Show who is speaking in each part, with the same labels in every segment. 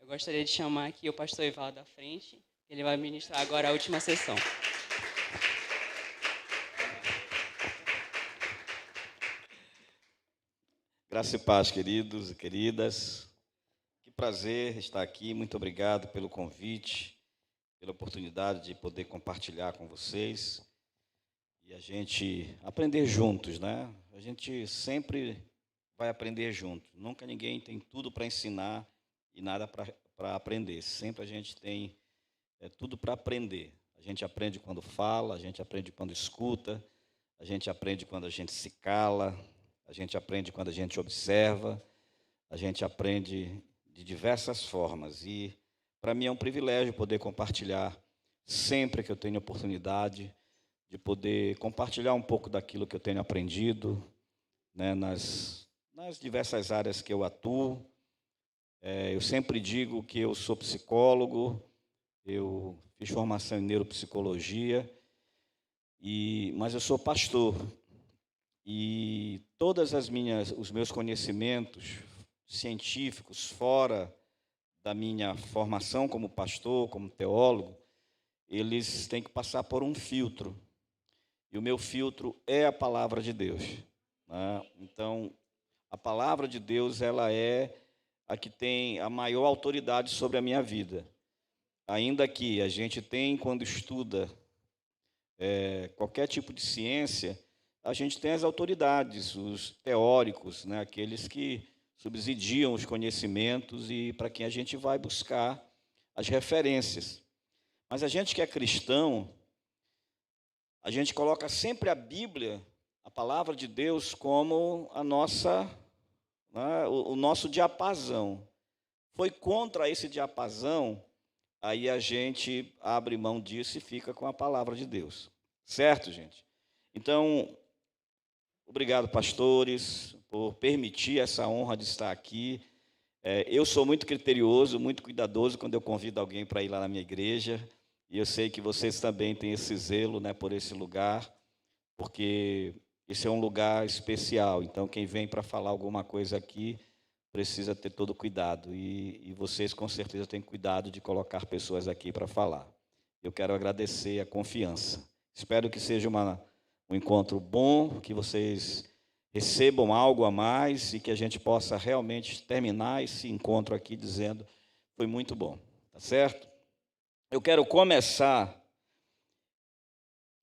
Speaker 1: Eu gostaria de chamar aqui o pastor Evaldo à frente. Ele vai ministrar agora a última sessão.
Speaker 2: Graça e paz, queridos e queridas. Que prazer estar aqui. Muito obrigado pelo convite, pela oportunidade de poder compartilhar com vocês e a gente aprender juntos, né? A gente sempre vai aprender junto. Nunca ninguém tem tudo para ensinar e nada para aprender. Sempre a gente tem tudo para aprender. A gente aprende quando fala, a gente aprende quando escuta, a gente aprende quando a gente se cala, a gente aprende quando a gente observa, a gente aprende de diversas formas. E para mim é um privilégio poder compartilhar sempre que eu tenho oportunidade de poder compartilhar um pouco daquilo que eu tenho aprendido, né, nas diversas áreas que eu atuo. Eu sempre digo que eu sou psicólogo, eu fiz formação em neuropsicologia, mas eu sou pastor. E todas os meus conhecimentos científicos fora da minha formação como pastor, como teólogo, eles têm que passar por um filtro. E o meu filtro é a palavra de Deus, né? Então, a palavra de Deus, ela é a que tem a maior autoridade sobre a minha vida. Ainda que a gente tem, quando estuda qualquer tipo de ciência, a gente tem as autoridades, os teóricos, né, aqueles que subsidiam os conhecimentos e para quem a gente vai buscar as referências. Mas a gente que é cristão, a gente coloca sempre a Bíblia, a palavra de Deus, como a nossa, né, o nosso diapasão. Foi contra esse diapasão, aí a gente abre mão disso e fica com a palavra de Deus. Certo, gente? Então, obrigado, pastores, por permitir essa honra de estar aqui. Eu sou muito criterioso, muito cuidadoso quando eu convido alguém para ir lá na minha igreja. E eu sei que vocês também têm esse zelo, né, por esse lugar, porque esse é um lugar especial. Então, quem vem para falar alguma coisa aqui precisa ter todo cuidado. E vocês, com certeza, têm cuidado de colocar pessoas aqui para falar. Eu quero agradecer a confiança. Espero que seja um encontro bom, que vocês recebam algo a mais e que a gente possa realmente terminar esse encontro aqui dizendo: foi muito bom, tá certo? Eu quero começar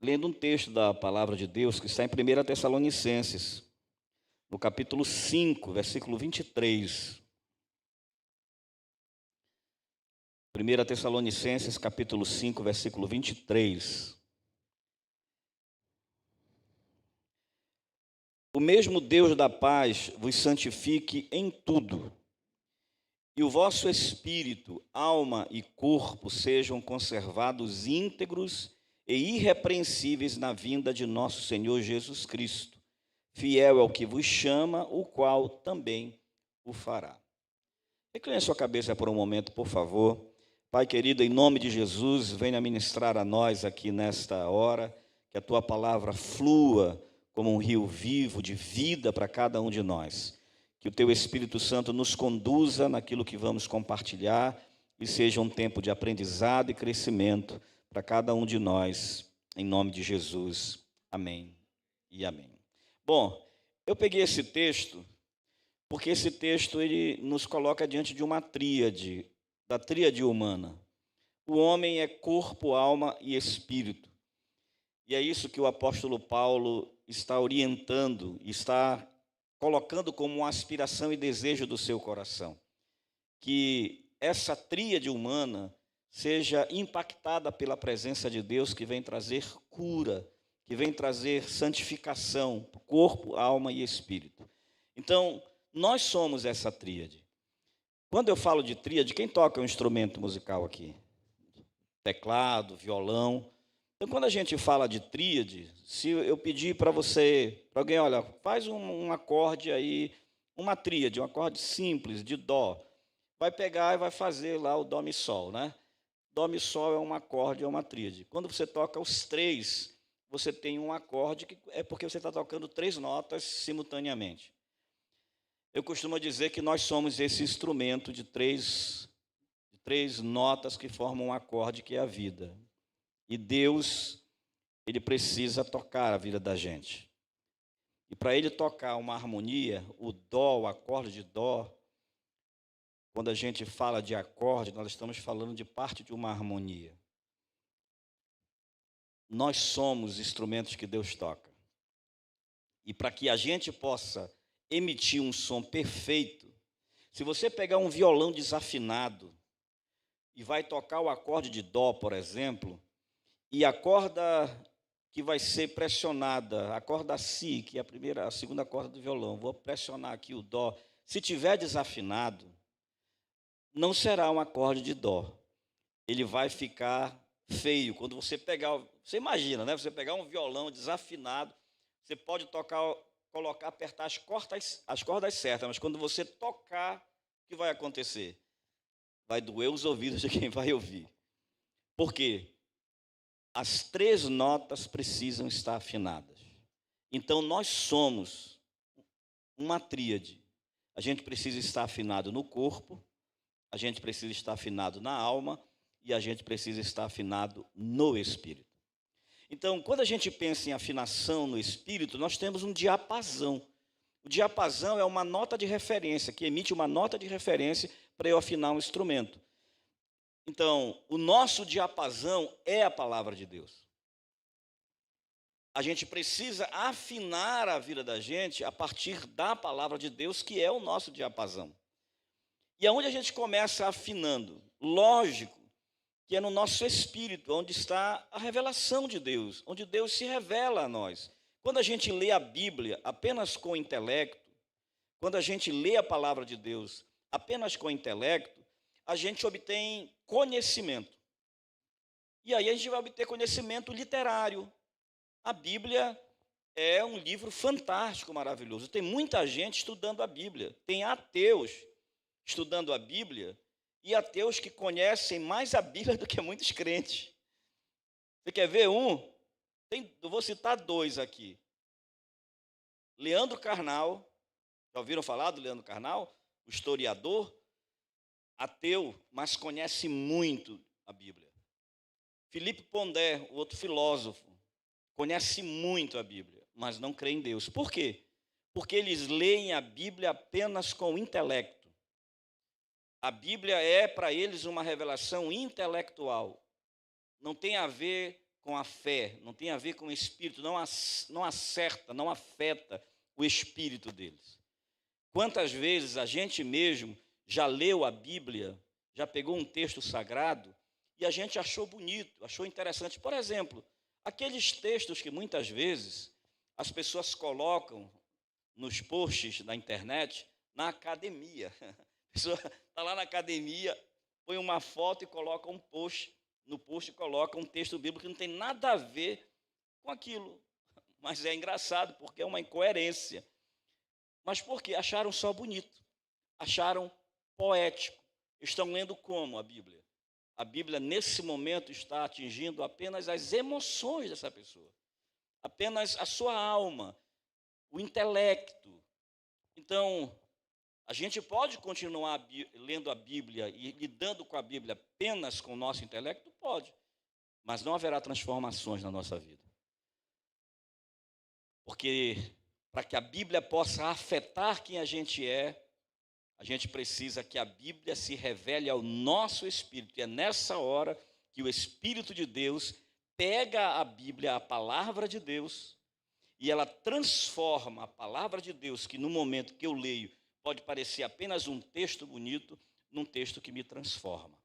Speaker 2: lendo um texto da palavra de Deus que está em 1 Tessalonicenses, no capítulo 5, versículo 23. 1 Tessalonicenses, capítulo 5, versículo 23. O mesmo Deus da paz vos santifique em tudo, e o vosso espírito, alma e corpo sejam conservados íntegros e irrepreensíveis na vinda de nosso Senhor Jesus Cristo. Fiel é o que vos chama, o qual também o fará. Recline a sua cabeça por um momento, por favor. Pai querido, em nome de Jesus, venha ministrar a nós aqui nesta hora, que a tua palavra flua como um rio vivo de vida para cada um de nós. Que o teu Espírito Santo nos conduza naquilo que vamos compartilhar e seja um tempo de aprendizado e crescimento para cada um de nós, em nome de Jesus. Amém e amém. Bom, eu peguei esse texto porque esse texto ele nos coloca diante de uma tríade, da tríade humana. O homem é corpo, alma e espírito. E é isso que o apóstolo Paulo está orientando, está colocando como uma aspiração e desejo do seu coração. Que essa tríade humana seja impactada pela presença de Deus, que vem trazer cura, que vem trazer santificação, corpo, alma e espírito. Então, nós somos essa tríade. Quando eu falo de tríade, quem toca um instrumento musical aqui? Teclado, violão. Então, quando a gente fala de tríade, se eu pedir para você, para alguém, olha, faz um acorde aí, uma tríade, um acorde simples de dó, vai pegar e vai fazer lá o dó, mi, sol, né? Dó, mi, sol é um acorde, é uma tríade. Quando você toca os três, você tem um acorde, que é porque você está tocando três notas simultaneamente. Eu costumo dizer que nós somos esse instrumento de três três notas que formam um acorde, que é a vida. E Deus, ele precisa tocar a vida da gente. E para ele tocar uma harmonia, o dó, o acorde de dó, quando a gente fala de acorde, nós estamos falando de parte de uma harmonia. Nós somos instrumentos que Deus toca. E para que a gente possa emitir um som perfeito, se você pegar um violão desafinado e vai tocar o acorde de dó, por exemplo, e a corda que vai ser pressionada, a corda si, que é a segunda corda do violão, vou pressionar aqui o dó, se tiver desafinado, não será um acorde de dó. Ele vai ficar feio. Quando você pegar, você imagina, né? Você pegar um violão desafinado, você pode tocar, colocar, apertar as cordas certas, mas quando você tocar, o que vai acontecer? Vai doer os ouvidos de quem vai ouvir. Por quê? As três notas precisam estar afinadas. Então, nós somos uma tríade. A gente precisa estar afinado no corpo, a gente precisa estar afinado na alma e a gente precisa estar afinado no espírito. Então, quando a gente pensa em afinação no espírito, nós temos um diapasão. O diapasão é uma nota de referência, que emite uma nota de referência para eu afinar um instrumento. Então, o nosso diapasão é a palavra de Deus. A gente precisa afinar a vida da gente a partir da palavra de Deus, que é o nosso diapasão. E aonde a gente começa afinando? Lógico que é no nosso espírito, onde está a revelação de Deus, onde Deus se revela a nós. Quando a gente lê a Bíblia apenas com o intelecto, quando a gente lê a palavra de Deus apenas com o intelecto, a gente obtém conhecimento. E aí a gente vai obter conhecimento literário. A Bíblia é um livro fantástico, maravilhoso. Tem muita gente estudando a Bíblia. Tem ateus estudando a Bíblia e ateus que conhecem mais a Bíblia do que muitos crentes. Você quer ver um? Eu vou citar dois aqui. Leandro Carnal, já ouviram falar do Leandro Carnal? O historiador, ateu, mas conhece muito a Bíblia. Filipe Pondé, o outro filósofo, conhece muito a Bíblia, mas não crê em Deus. Por quê? Porque eles leem a Bíblia apenas com o intelecto. A Bíblia é para eles uma revelação intelectual. Não tem a ver com a fé, não tem a ver com o espírito, não acerta, não afeta o espírito deles. Quantas vezes a gente mesmo já leu a Bíblia, já pegou um texto sagrado e a gente achou bonito, achou interessante. Por exemplo, aqueles textos que muitas vezes as pessoas colocam nos posts da internet, na academia. A pessoa está lá na academia, põe uma foto e coloca um post. No post coloca um texto bíblico que não tem nada a ver com aquilo. Mas é engraçado, porque é uma incoerência. Mas por quê? Acharam só bonito. Acharam poético. Estão lendo como a Bíblia? A Bíblia, nesse momento, está atingindo apenas as emoções dessa pessoa. Apenas a sua alma, o intelecto. Então, a gente pode continuar lendo a Bíblia e lidando com a Bíblia apenas com o nosso intelecto? Pode, mas não haverá transformações na nossa vida. Porque para que a Bíblia possa afetar quem a gente precisa que a Bíblia se revele ao nosso espírito. E é nessa hora que o Espírito de Deus pega a Bíblia, a palavra de Deus, e ela transforma a palavra de Deus, que no momento que eu leio, pode parecer apenas um texto bonito, num texto que me transforma.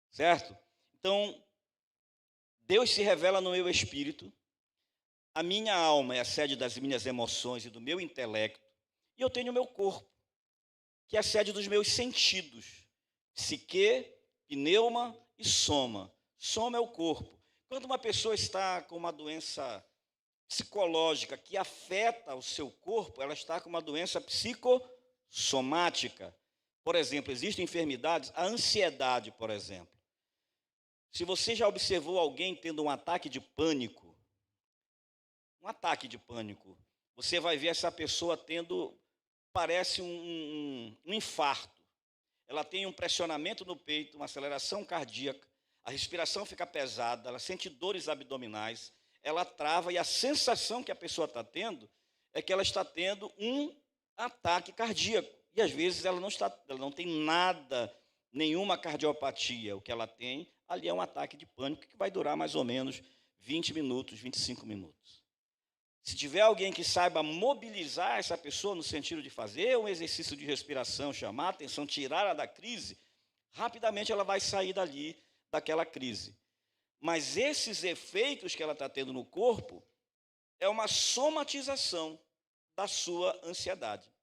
Speaker 2: Certo? Então, Deus se revela no meu espírito, a minha alma é a sede das minhas emoções e do meu intelecto, e eu tenho o meu corpo, que é a sede dos meus sentidos, psique, pneuma e soma. Soma é o corpo. Quando uma pessoa está com uma doença psicológica que afeta o seu corpo, ela está com uma doença psicossomática. Por exemplo, existem enfermidades, a ansiedade, por exemplo. Se você já observou alguém tendo um ataque de pânico, você vai ver essa pessoa tendo, parece um infarto. ela tem um pressionamento no peito, uma aceleração cardíaca, a respiração fica pesada, ela sente dores abdominais, ela trava e a sensação que a pessoa está tendo é que ela está tendo um ataque cardíaco. E às vezes ela não tem nada, nenhuma cardiopatia. O que ela tem ali é um ataque de pânico que vai durar mais ou menos 20 minutos, 25 minutos. Se tiver alguém que saiba mobilizar essa pessoa no sentido de fazer um exercício de respiração, chamar a atenção, tirar ela da crise, rapidamente ela vai sair dali, daquela crise. Mas esses efeitos que ela está tendo no corpo é uma somatização da sua ansiedade.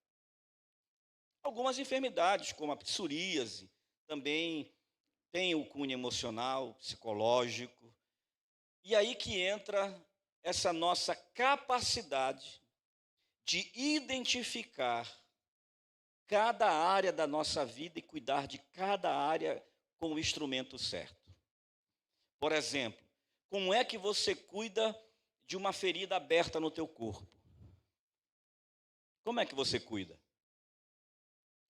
Speaker 2: Algumas enfermidades, como a psoríase, também têm o cunho emocional, psicológico. E aí que entra essa nossa capacidade de identificar cada área da nossa vida e cuidar de cada área com o instrumento certo. Por exemplo, como é que você cuida de uma ferida aberta no teu corpo? Como é que você cuida?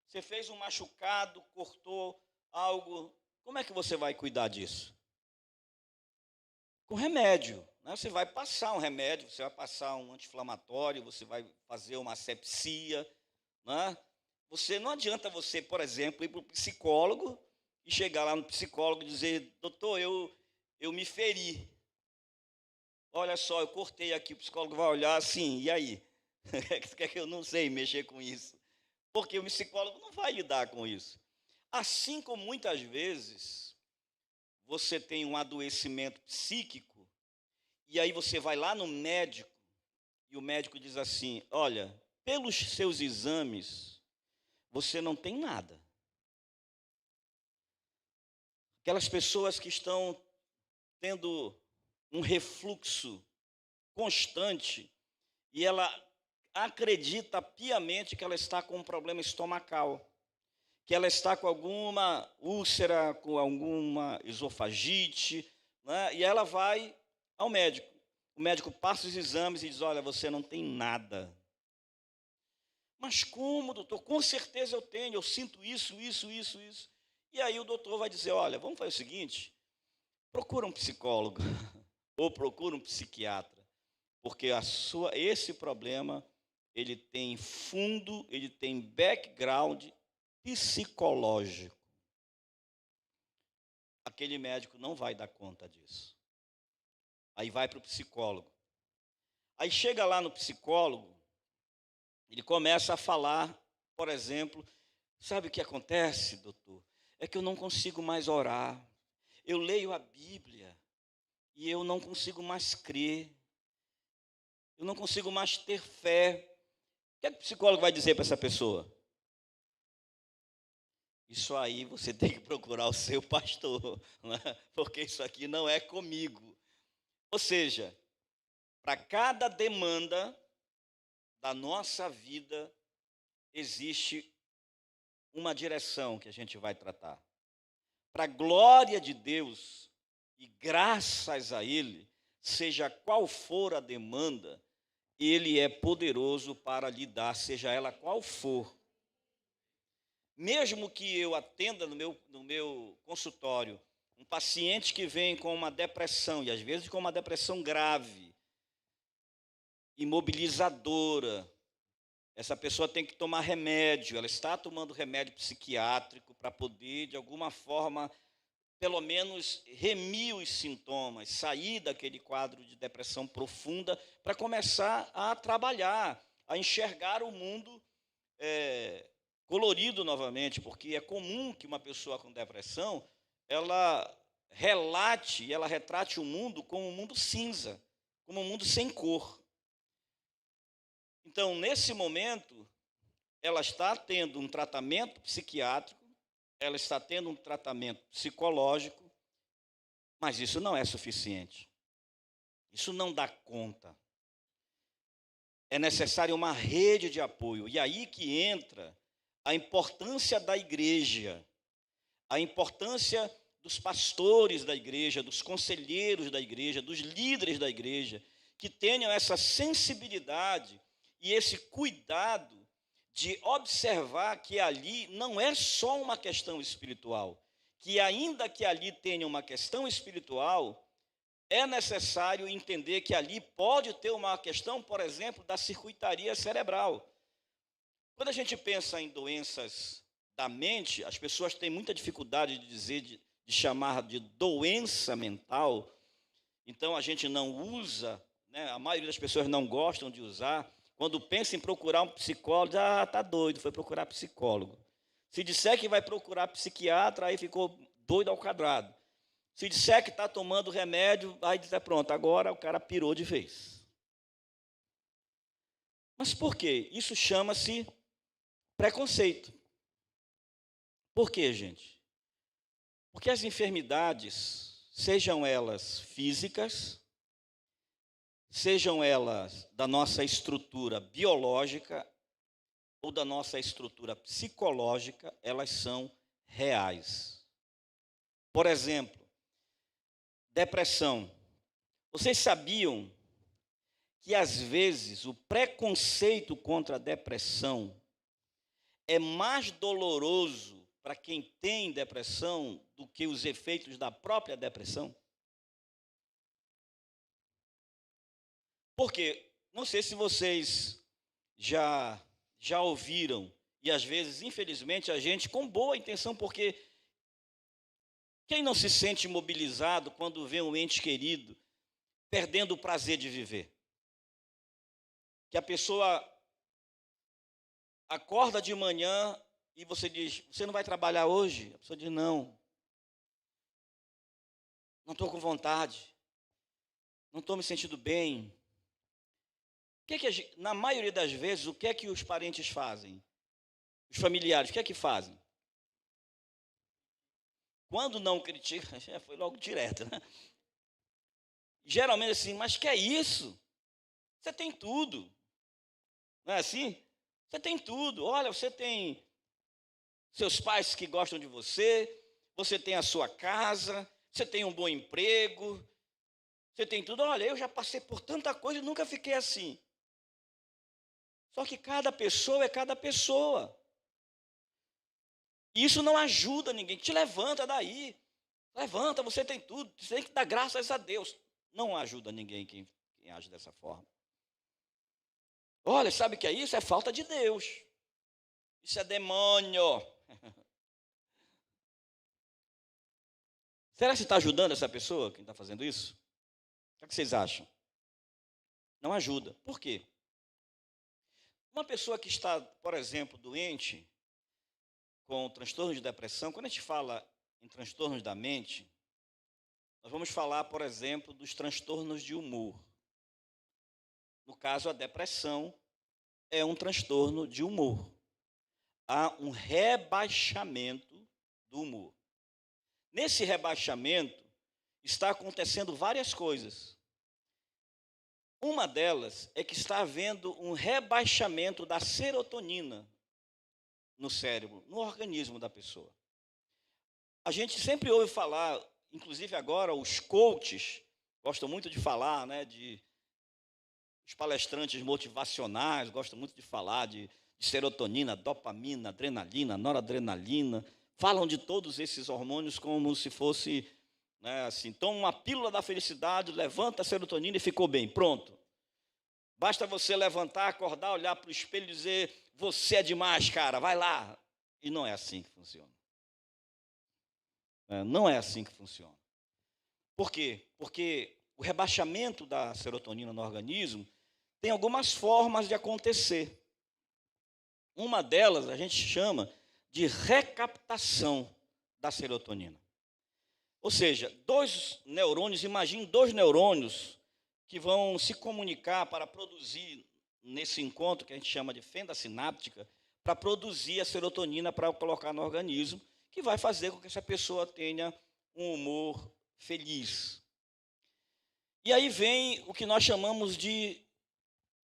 Speaker 2: Você fez um machucado, cortou algo, como é que você vai cuidar disso? Com remédio. Você vai passar um remédio, você vai passar um anti-inflamatório, você vai fazer uma asepsia. Não adianta você, por exemplo, ir para o psicólogo e chegar lá no psicólogo e dizer, doutor, eu me feri. Olha só, eu cortei aqui, o psicólogo vai olhar assim, e aí? Quer que eu não sei mexer com isso? Porque o psicólogo não vai lidar com isso. Assim como muitas vezes você tem um adoecimento psíquico, e aí você vai lá no médico, e o médico diz assim, olha, pelos seus exames, você não tem nada. Aquelas pessoas que estão tendo um refluxo constante, e ela acredita piamente que ela está com um problema estomacal, que ela está com alguma úlcera, com alguma esofagite, e ela vai ao médico. O médico passa os exames e diz, olha, você não tem nada. Mas como, doutor? Com certeza eu tenho, eu sinto isso. E aí o doutor vai dizer, olha, vamos fazer o seguinte, procura um psicólogo ou procura um psiquiatra, porque esse problema, ele tem fundo, ele tem background psicológico. Aquele médico não vai dar conta disso. Aí vai para o psicólogo. Aí chega lá no psicólogo, ele começa a falar, por exemplo, sabe o que acontece, doutor? É que eu não consigo mais orar. Eu leio a Bíblia e eu não consigo mais crer. Eu não consigo mais ter fé. O que é que o psicólogo vai dizer para essa pessoa? Isso aí você tem que procurar o seu pastor, porque isso aqui não é comigo. Ou seja, para cada demanda da nossa vida, existe uma direção que a gente vai tratar. Para a glória de Deus e graças a Ele, seja qual for a demanda, Ele é poderoso para lhe dar, seja ela qual for. Mesmo que eu atenda no meu consultório um paciente que vem com uma depressão, e às vezes com uma depressão grave, imobilizadora, essa pessoa tem que tomar remédio, ela está tomando remédio psiquiátrico para poder, de alguma forma, pelo menos remir os sintomas, sair daquele quadro de depressão profunda, para começar a trabalhar, a enxergar o mundo colorido novamente, porque é comum que uma pessoa com depressão, ela relate e ela retrate o mundo como um mundo cinza, como um mundo sem cor. Então, nesse momento, ela está tendo um tratamento psiquiátrico, ela está tendo um tratamento psicológico, mas isso não é suficiente. Isso não dá conta. É necessário uma rede de apoio. E aí que entra a importância da igreja, a importância dos pastores da igreja, dos conselheiros da igreja, dos líderes da igreja, que tenham essa sensibilidade e esse cuidado de observar que ali não é só uma questão espiritual, que ainda que ali tenha uma questão espiritual, é necessário entender que ali pode ter uma questão, por exemplo, da circuitaria cerebral. Quando a gente pensa em doenças da mente, as pessoas têm muita dificuldade de dizer, de chamar de doença mental. Então, a gente não usa, né? A maioria das pessoas não gostam de usar. Quando pensa em procurar um psicólogo, está doido, foi procurar psicólogo. Se disser que vai procurar psiquiatra, aí ficou doido ao quadrado. Se disser que está tomando remédio, aí diz, pronto, agora o cara pirou de vez. Mas por quê? Isso chama-se preconceito. Por quê, gente? Porque as enfermidades, sejam elas físicas, sejam elas da nossa estrutura biológica ou da nossa estrutura psicológica, elas são reais. Por exemplo, depressão. Vocês sabiam que, às vezes, o preconceito contra a depressão é mais doloroso para quem tem depressão do que os efeitos da própria depressão? Porque, não sei se vocês já ouviram, e às vezes, infelizmente, a gente com boa intenção, porque quem não se sente mobilizado quando vê um ente querido perdendo o prazer de viver? Que a pessoa acorda de manhã e você diz, você não vai trabalhar hoje? A pessoa diz, não estou com vontade, não estou me sentindo bem. Na maioria das vezes, o que é que os parentes fazem? Os familiares, o que é que fazem? Quando não criticam, foi logo direto, né? Geralmente assim, mas que é isso? Você tem tudo. Não é assim? Você tem tudo. Olha, você tem seus pais que gostam de você, você tem a sua casa, você tem um bom emprego, você tem tudo. Olha, eu já passei por tanta coisa e nunca fiquei assim. Só que cada pessoa é cada pessoa. E isso não ajuda ninguém. Te levanta daí. Levanta, você tem tudo. Você tem que dar graças a Deus. Não ajuda ninguém quem age dessa forma. Olha, sabe o que é isso? É falta de Deus. Isso é demônio. Será que está ajudando essa pessoa, quem está fazendo isso? O que vocês acham? Não ajuda. Por quê? Uma pessoa que está, por exemplo, doente, com transtorno de depressão, quando a gente fala em transtornos da mente, nós vamos falar, por exemplo, dos transtornos de humor. No caso, a depressão é um transtorno de humor. Há um rebaixamento do humor. Nesse rebaixamento, está acontecendo várias coisas. Uma delas é que está havendo um rebaixamento da serotonina no cérebro, no organismo da pessoa. A gente sempre ouve falar, inclusive agora os coaches gostam muito de falar, né, os palestrantes motivacionais gostam muito de falar de serotonina, dopamina, adrenalina, noradrenalina, falam de todos esses hormônios como se fosse, né, assim, toma uma pílula da felicidade, levanta a serotonina e ficou bem, pronto. Basta você levantar, acordar, olhar para o espelho e dizer, você é demais, cara, vai lá. E não é assim que funciona. Não é assim que funciona. Por quê? Porque o rebaixamento da serotonina no organismo tem algumas formas de acontecer. Uma delas a gente chama de recaptação da serotonina. Ou seja, imagine dois neurônios que vão se comunicar para produzir, nesse encontro que a gente chama de fenda sináptica, para produzir a serotonina para colocar no organismo, que vai fazer com que essa pessoa tenha um humor feliz. E aí vem o que nós chamamos de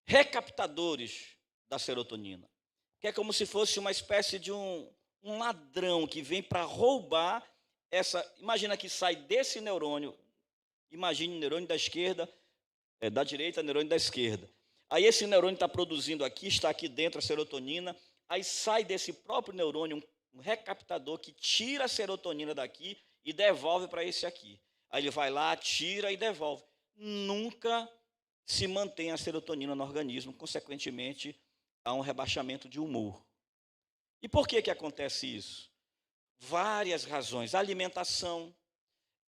Speaker 2: recaptadores da serotonina, que é como se fosse uma espécie de um ladrão que vem para roubar essa. Imagina que sai desse neurônio, imagine o neurônio da esquerda, da direita, neurônio da esquerda. Aí esse neurônio está produzindo aqui, está aqui dentro a serotonina, aí sai desse próprio neurônio um recaptador que tira a serotonina daqui e devolve para esse aqui. Aí ele vai lá, tira e devolve. Nunca se mantém a serotonina no organismo, consequentemente, há um rebaixamento de humor. E por que acontece isso? Várias razões. A alimentação,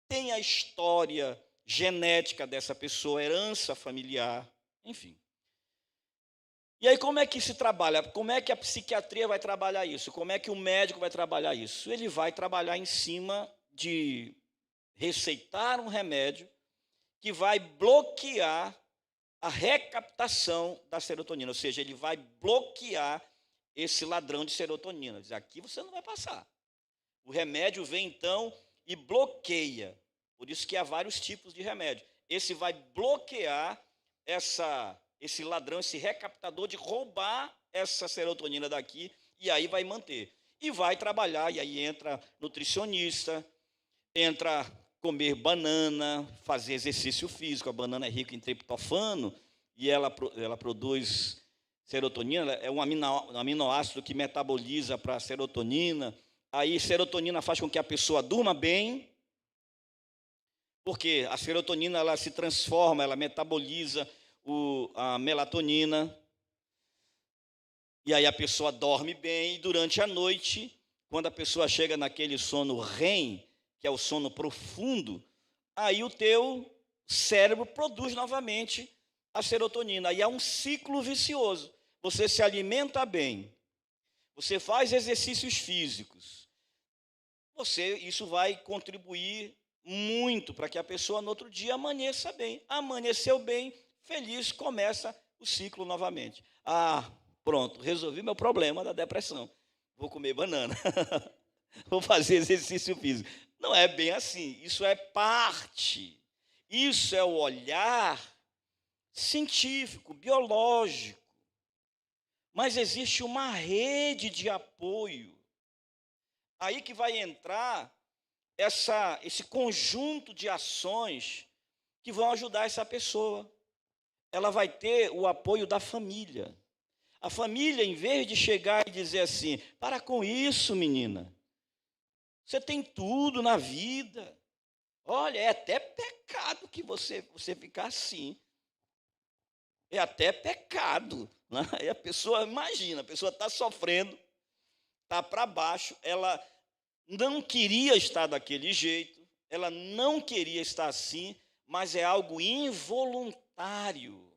Speaker 2: tem a história genética dessa pessoa, herança familiar, enfim. E aí como é que se trabalha? Como é que a psiquiatria vai trabalhar isso? Como é que o médico vai trabalhar isso? Ele vai trabalhar em cima de receitar um remédio que vai bloquear a recaptação da serotonina, ou seja, ele vai bloquear esse ladrão de serotonina. Diz, aqui você não vai passar. O remédio vem então e bloqueia. Por isso que há vários tipos de remédio. Esse vai bloquear esse ladrão, esse recaptador de roubar essa serotonina daqui e aí vai manter. E vai trabalhar, e aí entra nutricionista, entra comer banana, fazer exercício físico. A banana é rica em triptofano e ela produz serotonina, é um aminoácido que metaboliza para a serotonina. Aí serotonina faz com que a pessoa durma bem, porque a serotonina ela se transforma, ela metaboliza a melatonina, e aí a pessoa dorme bem, e durante a noite, quando a pessoa chega naquele sono REM, que é o sono profundo, aí o teu cérebro produz novamente a serotonina, e é um ciclo vicioso. Você se alimenta bem, você faz exercícios físicos, isso vai contribuir muito para que a pessoa no outro dia amanheça bem. Amanheceu bem, feliz, começa o ciclo novamente. Ah, pronto, resolvi meu problema da depressão. Vou comer banana, vou fazer exercício físico. Não é bem assim, isso é parte. Isso é o olhar científico, biológico. Mas existe uma rede de apoio. Aí que vai entrar esse conjunto de ações que vão ajudar essa pessoa. Ela vai ter o apoio da família. A família, em vez de chegar e dizer assim, para com isso, menina, você tem tudo na vida. Olha, é até pecado que você ficar assim. É até pecado. Né? E a pessoa, imagina, a pessoa está sofrendo, está para baixo, ela não queria estar daquele jeito, ela não queria estar assim, mas é algo involuntário.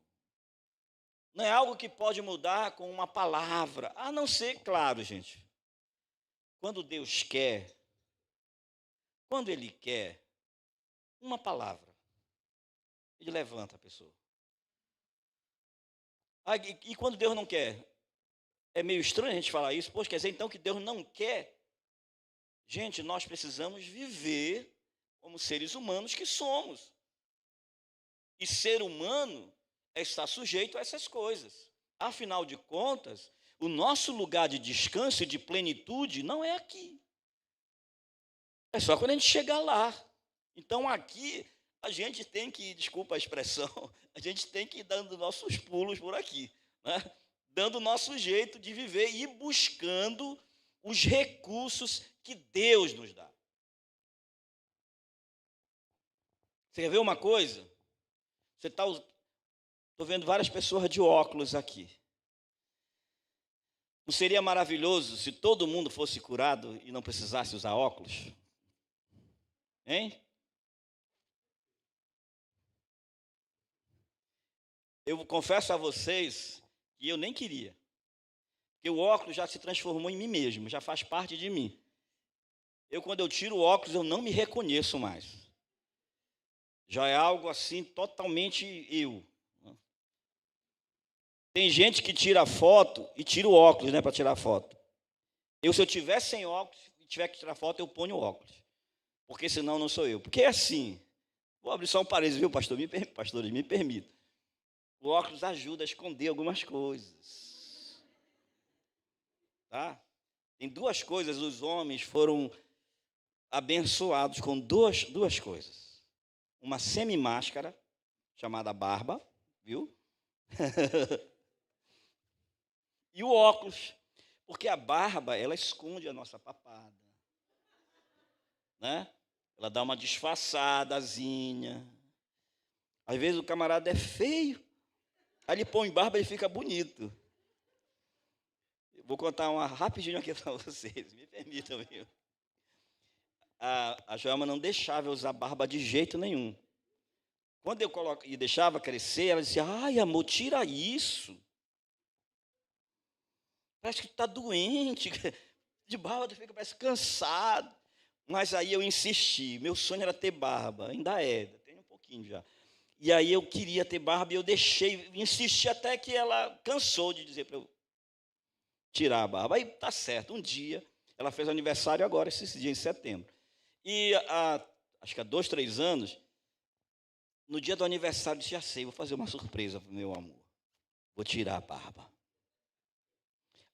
Speaker 2: Não é algo que pode mudar com uma palavra, a não ser, claro, gente, quando Deus quer, quando Ele quer, uma palavra, Ele levanta a pessoa. E quando Deus não quer? É meio estranho a gente falar isso, poxa, quer dizer então que Deus não quer? Gente, nós precisamos viver como seres humanos que somos. E ser humano é estar sujeito a essas coisas. Afinal de contas, o nosso lugar de descanso e de plenitude não é aqui. É só quando a gente chegar lá. Então aqui a gente tem que, desculpa a expressão, a gente tem que ir dando nossos pulos por aqui, né? Dando o nosso jeito de viver e buscando os recursos que Deus nos dá. Você quer ver uma coisa? Estou vendo várias pessoas de óculos aqui. Não seria maravilhoso se todo mundo fosse curado e não precisasse usar óculos? Hein? Eu confesso a vocês que eu nem queria. Porque o óculos já se transformou em mim mesmo, já faz parte de mim. Quando eu tiro o óculos, eu não me reconheço mais. Já é algo assim, totalmente eu. Tem gente que tira foto e tira o óculos, né, para tirar foto. Se eu tiver sem óculos e tiver que tirar foto, eu ponho o óculos. Porque senão não sou eu. Porque é assim. Vou abrir só um parênteses, viu, pastor? Pastores, me permitam. O óculos ajuda a esconder algumas coisas. Tá? Tem duas coisas, os homens foram abençoados com duas coisas. Uma semi-máscara, chamada barba, viu? E o óculos. Porque a barba, ela esconde a nossa papada, né? Ela dá uma disfarçadazinha. Às vezes o camarada é feio, aí ele põe barba e fica bonito. Eu vou contar uma rapidinho aqui para vocês, me permitam, viu? A Joelma não deixava eu usar barba de jeito nenhum. Quando eu e deixava crescer, ela dizia, ai, amor, tira isso. Parece que tu está doente, de barba tu fica, parece cansado. Mas aí eu insisti, meu sonho era ter barba, ainda tenho um pouquinho já. E aí eu queria ter barba e eu deixei, insisti até que ela cansou de dizer para eu tirar a barba. Aí tá certo, um dia, ela fez aniversário agora, esse dia em setembro. E acho que há 2, 3 anos, no dia do aniversário, eu disse, já sei, vou fazer uma surpresa para o meu amor. Vou tirar a barba.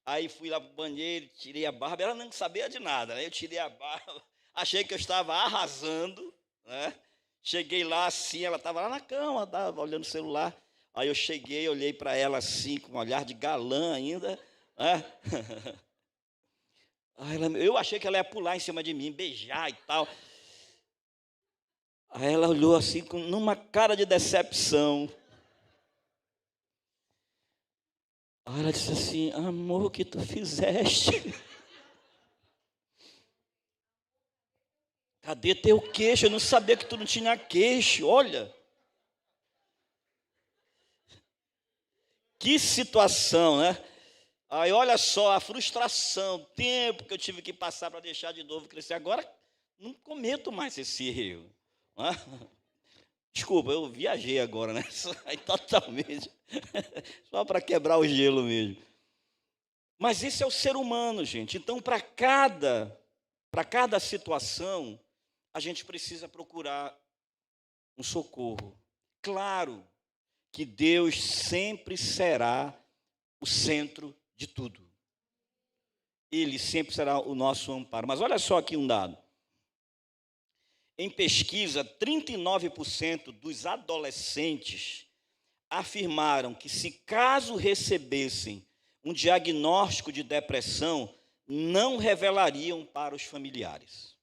Speaker 2: Aí fui lá para o banheiro, tirei a barba, ela não sabia de nada, né? Eu tirei a barba, achei que eu estava arrasando, né? Cheguei lá assim, ela estava lá na cama, estava olhando o celular. Aí eu cheguei, olhei para ela assim, com um olhar de galã ainda, né? Eu achei que ela ia pular em cima de mim, beijar e tal. Aí ela olhou assim, numa cara de decepção. Aí ela disse assim, amor, o que tu fizeste? Cadê teu queixo? Eu não sabia que tu não tinha queixo, olha. Que situação, né? Aí olha só a frustração, o tempo que eu tive que passar para deixar de novo crescer. Agora não cometo mais esse erro. Né? Desculpa, eu viajei agora, né? Aí totalmente. Só para quebrar o gelo mesmo. Mas esse é o ser humano, gente. Então, para cada situação, a gente precisa procurar um socorro. Claro que Deus sempre será o centro de tudo. Ele sempre será o nosso amparo. Mas olha só aqui um dado. Em pesquisa, 39% dos adolescentes afirmaram que, se caso recebessem um diagnóstico de depressão, não revelariam para os familiares.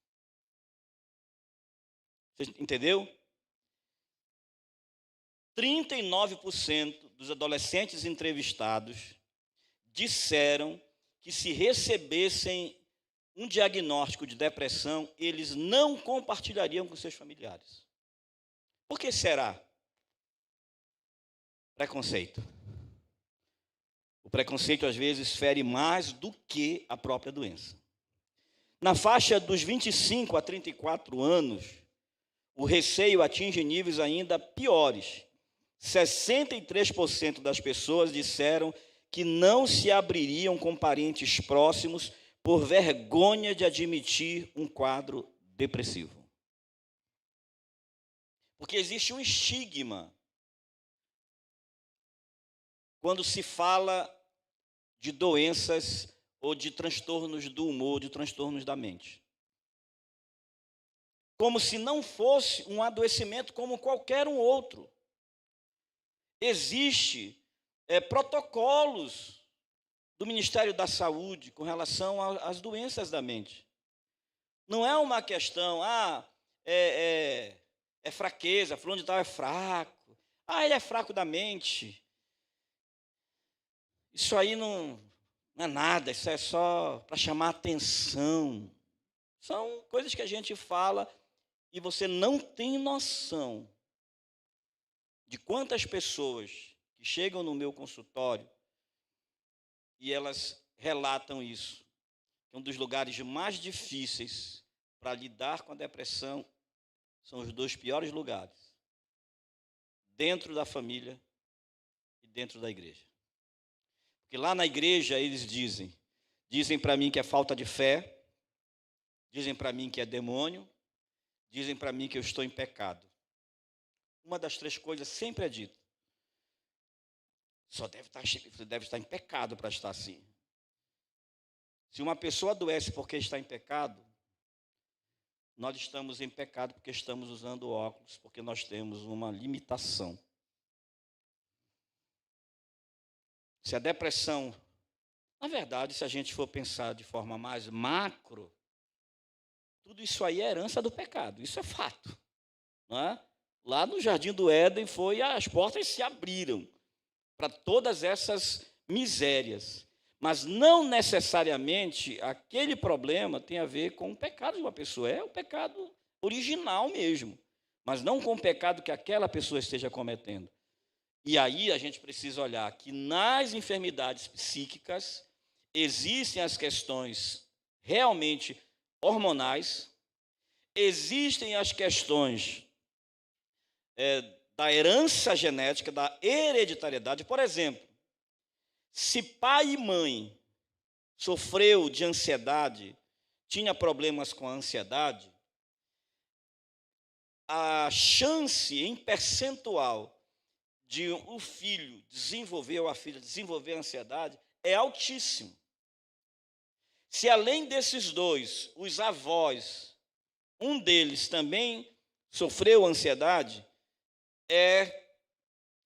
Speaker 2: Você entendeu? 39% dos adolescentes entrevistados disseram que, se recebessem um diagnóstico de depressão, eles não compartilhariam com seus familiares. Por que será? Preconceito. O preconceito, às vezes, fere mais do que a própria doença. Na faixa dos 25 a 34 anos, o receio atinge níveis ainda piores. 63% das pessoas disseram que não se abririam com parentes próximos por vergonha de admitir um quadro depressivo. Porque existe um estigma quando se fala de doenças ou de transtornos do humor, de transtornos da mente. Como se não fosse um adoecimento como qualquer um outro. Existe protocolos do Ministério da Saúde com relação às doenças da mente. Não é uma questão, é fraqueza, fulano de tal é fraco. Ele é fraco da mente. Isso aí não é nada, isso é só para chamar atenção. São coisas que a gente fala e você não tem noção de quantas pessoas que chegam no meu consultório e elas relatam isso. Um dos lugares mais difíceis para lidar com a depressão são os 2 piores lugares: dentro da família e dentro da igreja. Porque lá na igreja eles dizem para mim que é falta de fé, dizem para mim que é demônio, dizem para mim que eu estou em pecado. Uma das 3 coisas sempre é dito. Você deve estar em pecado para estar assim. Se uma pessoa adoece porque está em pecado, nós estamos em pecado porque estamos usando óculos, porque nós temos uma limitação. Se a depressão Na verdade, se a gente for pensar de forma mais macro, tudo isso aí é herança do pecado, isso é fato. Não é? Lá no Jardim do Éden as portas se abriram para todas essas misérias. Mas não necessariamente aquele problema tem a ver com o pecado de uma pessoa, é o pecado original mesmo, mas não com o pecado que aquela pessoa esteja cometendo. E aí a gente precisa olhar que nas enfermidades psíquicas existem as questões realmente hormonais, existem as questões da herança genética, da hereditariedade. Por exemplo, se pai e mãe sofreu de ansiedade, tinha problemas com a ansiedade, a chance em percentual de o filho desenvolver ou a filha desenvolver a ansiedade é altíssimo. Se além desses dois, os avós, um deles também sofreu ansiedade, é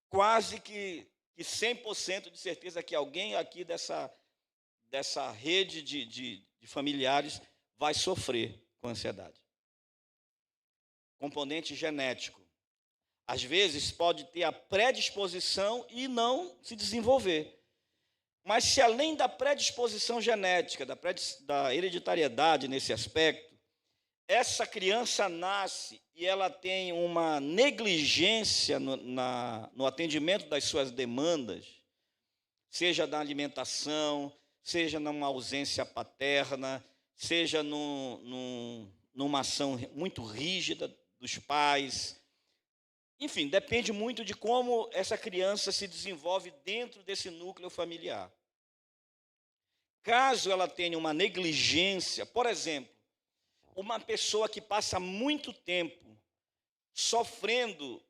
Speaker 2: quase que 100% de certeza que alguém aqui dessa rede de familiares vai sofrer com ansiedade. Componente genético. Às vezes pode ter a predisposição e não se desenvolver. Mas se além da predisposição genética, da hereditariedade nesse aspecto, essa criança nasce e ela tem uma negligência no atendimento das suas demandas, seja na alimentação, seja numa ausência paterna, seja numa ação muito rígida dos pais. Enfim, depende muito de como essa criança se desenvolve dentro desse núcleo familiar. Caso ela tenha uma negligência, por exemplo, uma pessoa que passa muito tempo sofrendo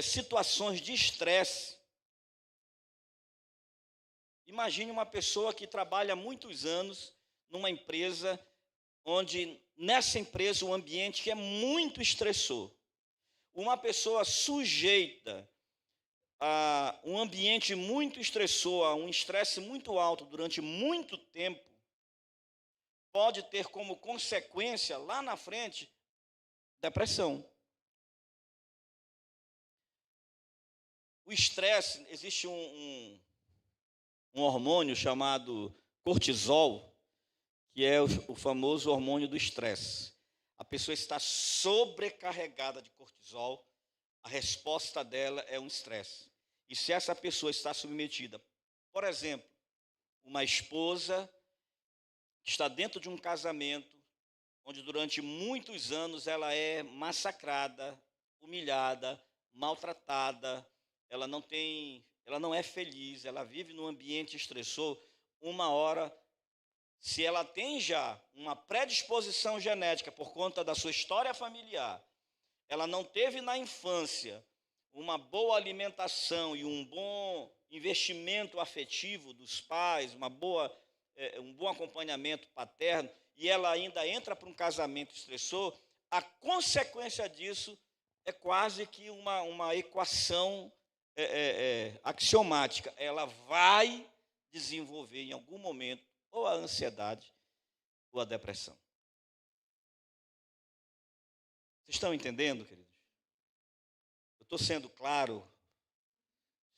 Speaker 2: situações de estresse. Imagine uma pessoa que trabalha muitos anos numa empresa, onde nessa empresa o ambiente é muito estressor. Uma pessoa sujeita a um ambiente muito estressor, a um estresse muito alto durante muito tempo, pode ter como consequência, lá na frente, depressão. O estresse, existe um hormônio chamado cortisol, que é o famoso hormônio do estresse. A pessoa está sobrecarregada de cortisol, a resposta dela é um estresse. E se essa pessoa está submetida, por exemplo, uma esposa que está dentro de um casamento, onde durante muitos anos ela é massacrada, humilhada, maltratada, ela não é feliz, ela vive num ambiente estressor, uma hora, se ela tem já uma predisposição genética por conta da sua história familiar, ela não teve na infância uma boa alimentação e um bom investimento afetivo dos pais, um bom acompanhamento paterno, e ela ainda entra para um casamento estressor, a consequência disso é quase que uma equação axiomática. Ela vai desenvolver em algum momento ou a ansiedade ou a depressão. Vocês estão entendendo, queridos? Eu estou sendo claro?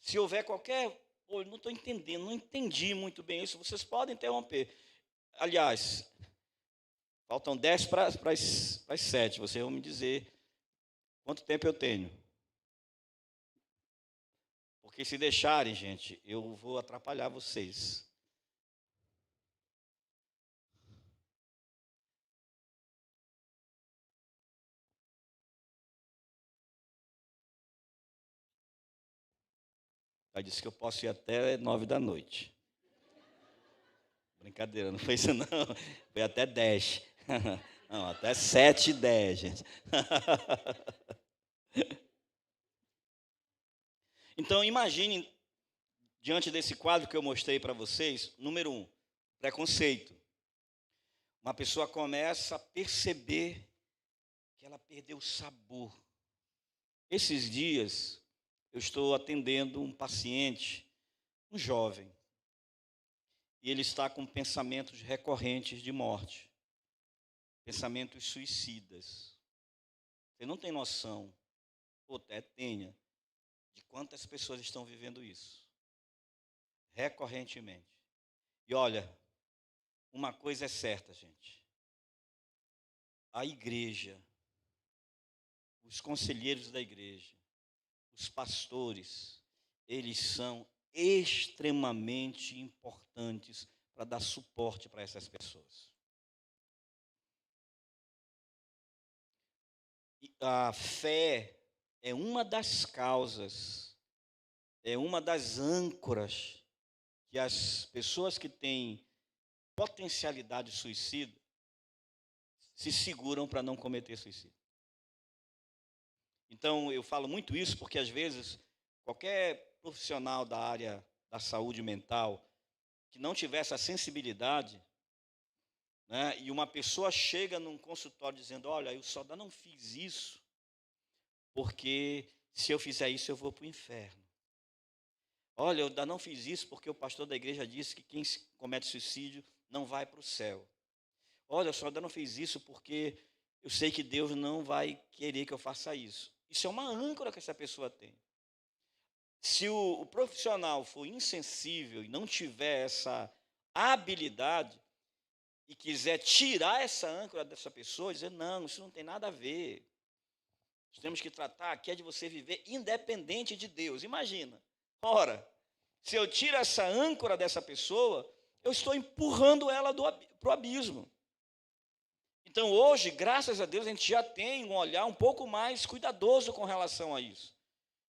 Speaker 2: Se houver qualquer... eu não estou entendendo, não entendi muito bem isso, vocês podem interromper. Aliás, faltam 10 para as 7, vocês vão me dizer quanto tempo eu tenho. Porque se deixarem, gente, eu vou atrapalhar vocês. Ela disse que eu posso ir até 9 da noite. Brincadeira, não foi isso não. Foi até 10. Não, até 7h10, gente. Então, imagine, diante desse quadro que eu mostrei para vocês, número 1, preconceito. Uma pessoa começa a perceber que ela perdeu o sabor. Esses dias, eu estou atendendo um paciente, um jovem. e ele está com pensamentos recorrentes de morte, pensamentos suicidas. Você não tem noção, ou até tenha, de quantas pessoas estão vivendo isso, recorrentemente. E olha, uma coisa é certa, gente. A igreja, os conselheiros da igreja, os pastores, eles são extremamente importantes para dar suporte para essas pessoas. E a fé é uma das causas, é uma das âncoras que as pessoas que têm potencialidade suicida se seguram para não cometer suicídio. Então, eu falo muito isso porque, às vezes, qualquer profissional da área da saúde mental que não tiver essa sensibilidade, né, e uma pessoa chega num consultório dizendo, olha, eu só não fiz isso porque se eu fizer isso eu vou para o inferno. Olha, eu ainda não fiz isso porque o pastor da igreja disse que quem comete suicídio não vai para o céu. Olha, eu só ainda não fiz isso porque eu sei que Deus não vai querer que eu faça isso. Isso é uma âncora que essa pessoa tem. Se o profissional for insensível e não tiver essa habilidade e quiser tirar essa âncora dessa pessoa, dizer, não, isso não tem nada a ver. Nós temos que tratar aqui é de você viver independente de Deus. Imagina, ora, se eu tiro essa âncora dessa pessoa, eu estou empurrando ela para o abismo. Então, hoje, graças a Deus, a gente já tem um olhar um pouco mais cuidadoso com relação a isso.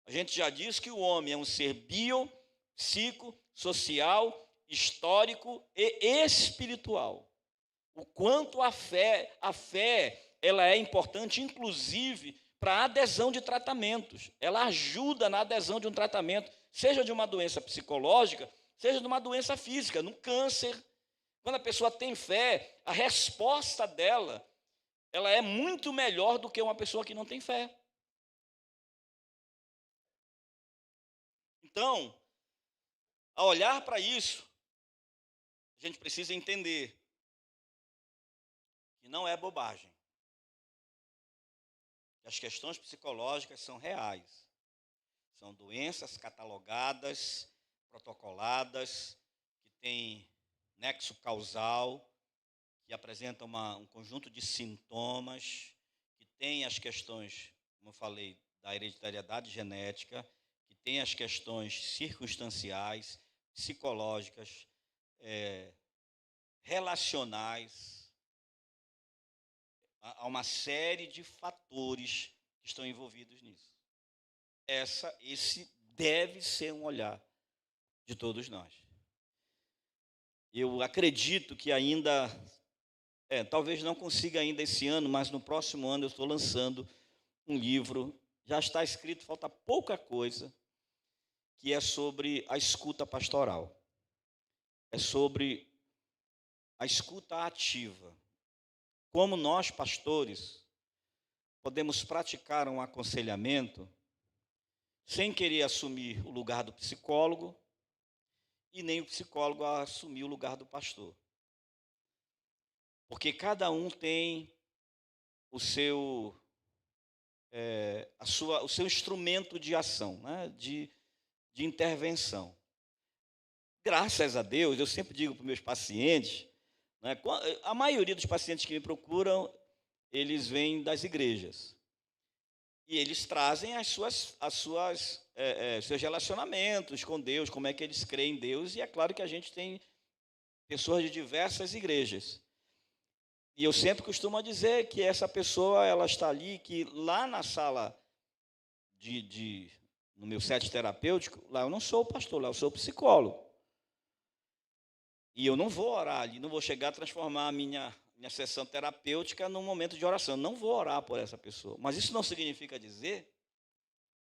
Speaker 2: A gente já diz que o homem é um ser bio, psico, social, histórico e espiritual. O quanto a fé, ela é importante, inclusive, para a adesão de tratamentos. Ela ajuda na adesão de um tratamento, seja de uma doença psicológica, seja de uma doença física, no câncer. Quando a pessoa tem fé, a resposta dela, ela é muito melhor do que uma pessoa que não tem fé. Então, ao olhar para isso, a gente precisa entender que não é bobagem. Que as questões psicológicas são reais. São doenças catalogadas, protocoladas, que têm nexo causal, que apresentam um conjunto de sintomas, que têm as questões, como eu falei, da hereditariedade genética, que têm as questões circunstanciais, psicológicas, relacionais. Há uma série de fatores que estão envolvidos nisso. Esse deve ser um olhar de todos nós. Eu acredito que ainda, talvez não consiga ainda esse ano, mas no próximo ano eu estou lançando um livro, já está escrito, falta pouca coisa, que é sobre a escuta pastoral. É sobre a escuta ativa. Como nós, pastores, podemos praticar um aconselhamento sem querer assumir o lugar do psicólogo e nem o psicólogo assumir o lugar do pastor. Porque cada um tem o seu instrumento de ação, né? de intervenção. Graças a Deus, eu sempre digo para os meus pacientes, né? A maioria dos pacientes que me procuram, eles vêm das igrejas. E eles trazem seus relacionamentos com Deus, como é que eles creem em Deus, e é claro que a gente tem pessoas de diversas igrejas. E eu sempre costumo dizer que essa pessoa, ela está ali, que lá na sala, no meu set terapêutico, lá eu não sou o pastor, lá eu sou o psicólogo. E eu não vou orar ali, não vou chegar a transformar a minha sessão terapêutica num momento de oração. Não vou orar por essa pessoa. Mas isso não significa dizer,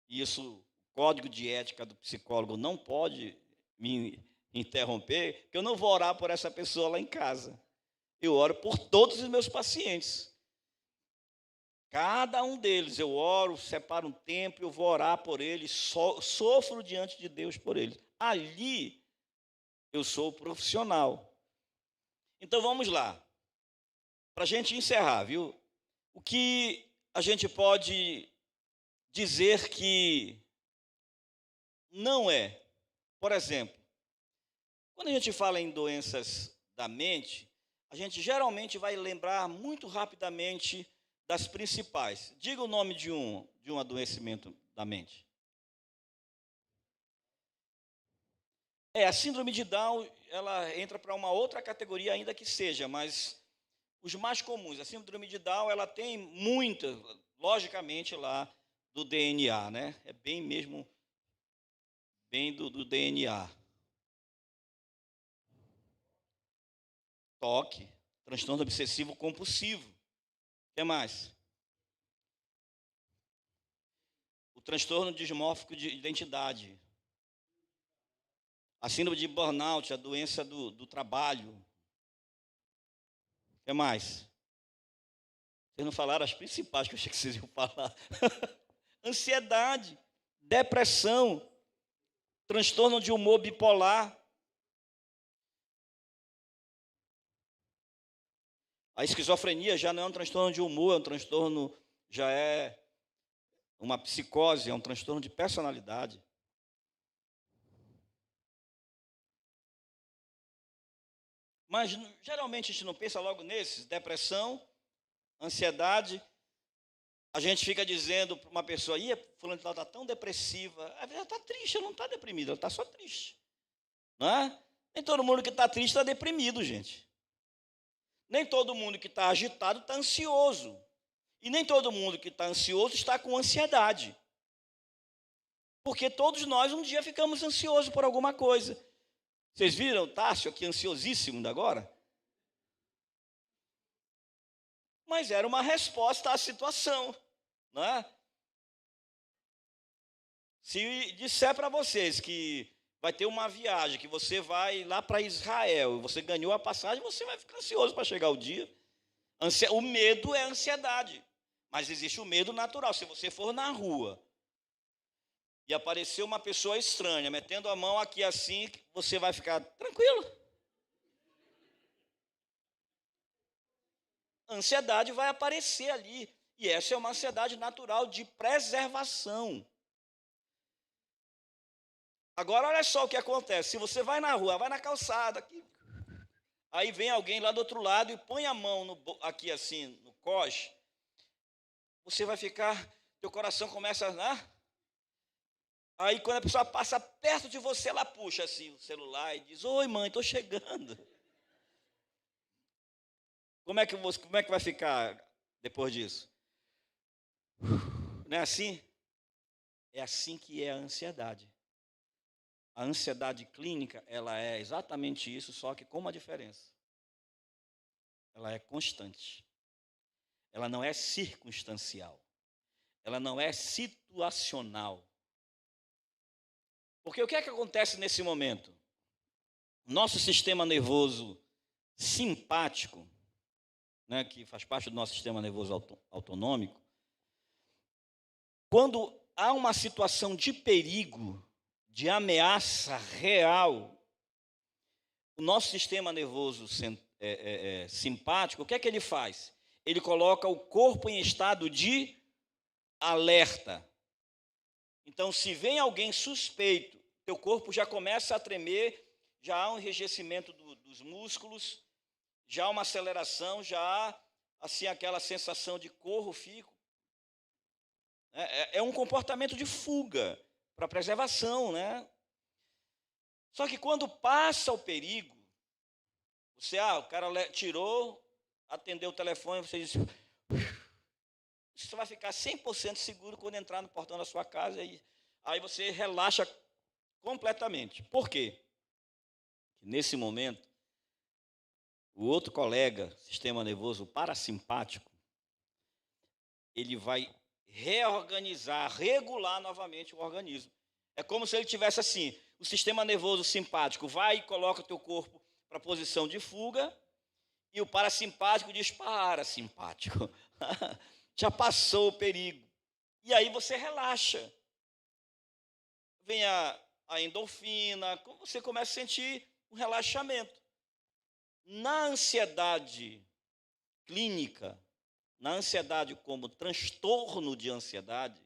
Speaker 2: e isso, o código de ética do psicólogo não pode me interromper, que eu não vou orar por essa pessoa lá em casa. Eu oro por todos os meus pacientes. Cada um deles, eu oro, separo um tempo, eu vou orar por eles, sofro diante de Deus por eles. Ali, eu sou profissional. Então vamos lá, para a gente encerrar, viu? O que a gente pode dizer que não é? Por exemplo, quando a gente fala em doenças da mente, a gente geralmente vai lembrar muito rapidamente das principais. Diga o nome de um adoecimento da mente. A síndrome de Down, ela entra para uma outra categoria ainda que seja, mas os mais comuns. A síndrome de Down, ela tem muita, logicamente, lá do DNA, né? É bem mesmo, bem do DNA. Toque, transtorno obsessivo compulsivo. O que mais? O transtorno dismórfico de identidade. A síndrome de burnout, a doença do trabalho. O que mais? Vocês não falaram as principais que eu achei que vocês iam falar. Ansiedade, depressão, transtorno de humor bipolar. A esquizofrenia já não é um transtorno de humor, é um transtorno, já é uma psicose, é um transtorno de personalidade. Mas geralmente a gente não pensa logo nesses, depressão, ansiedade. A gente fica dizendo para uma pessoa, fulano está tão depressiva, ela está triste, ela não está deprimida, ela está só triste. Não é? Nem todo mundo que está triste está deprimido, gente. Nem todo mundo que está agitado está ansioso. E nem todo mundo que está ansioso está com ansiedade. Porque todos nós um dia ficamos ansiosos por alguma coisa. Vocês viram o Tássio aqui ansiosíssimo agora? Mas era uma resposta à situação, não é? Se disser para vocês que vai ter uma viagem, que você vai lá para Israel, você ganhou a passagem, você vai ficar ansioso para chegar o dia. O medo é ansiedade, mas existe o medo natural. Se você for na rua e aparecer uma pessoa estranha, metendo a mão aqui assim, você vai ficar tranquilo. A ansiedade vai aparecer ali, e essa é uma ansiedade natural de preservação. Agora, olha só o que acontece. Se você vai na rua, vai na calçada, aqui, aí vem alguém lá do outro lado e põe a mão aqui assim, no coxe, você vai ficar, teu coração começa a... Aí, quando a pessoa passa perto de você, ela puxa assim o celular e diz, oi, mãe, estou chegando. Como é que vai ficar depois disso? Não é assim? É assim que é a ansiedade. A ansiedade clínica, ela é exatamente isso, só que com uma diferença. Ela é constante. Ela não é circunstancial. Ela não é situacional. Porque o que é que acontece nesse momento? Nosso sistema nervoso simpático, né, que faz parte do nosso sistema nervoso autonômico, quando há uma situação de perigo, de ameaça real, o nosso sistema nervoso simpático, o que é que ele faz? Ele coloca o corpo em estado de alerta. Então, se vem alguém suspeito, teu corpo já começa a tremer, já há um enrijecimento dos músculos, já há uma aceleração, já há assim, aquela sensação de corro, fico. É um comportamento de fuga, para preservação, né? Só que quando passa o perigo, o cara tirou, atendeu o telefone, você diz, você vai ficar 100% seguro quando entrar no portão da sua casa, e aí você relaxa completamente. Por quê? Nesse momento, o outro colega, sistema nervoso parasimpático, ele vai reorganizar, regular novamente o organismo. É como se ele tivesse assim, o sistema nervoso simpático vai e coloca o teu corpo para a posição de fuga, e o parasimpático diz, parasimpático, já passou o perigo. E aí você relaxa. Vem a endorfina, você começa a sentir um relaxamento. Na ansiedade clínica, na ansiedade como transtorno de ansiedade,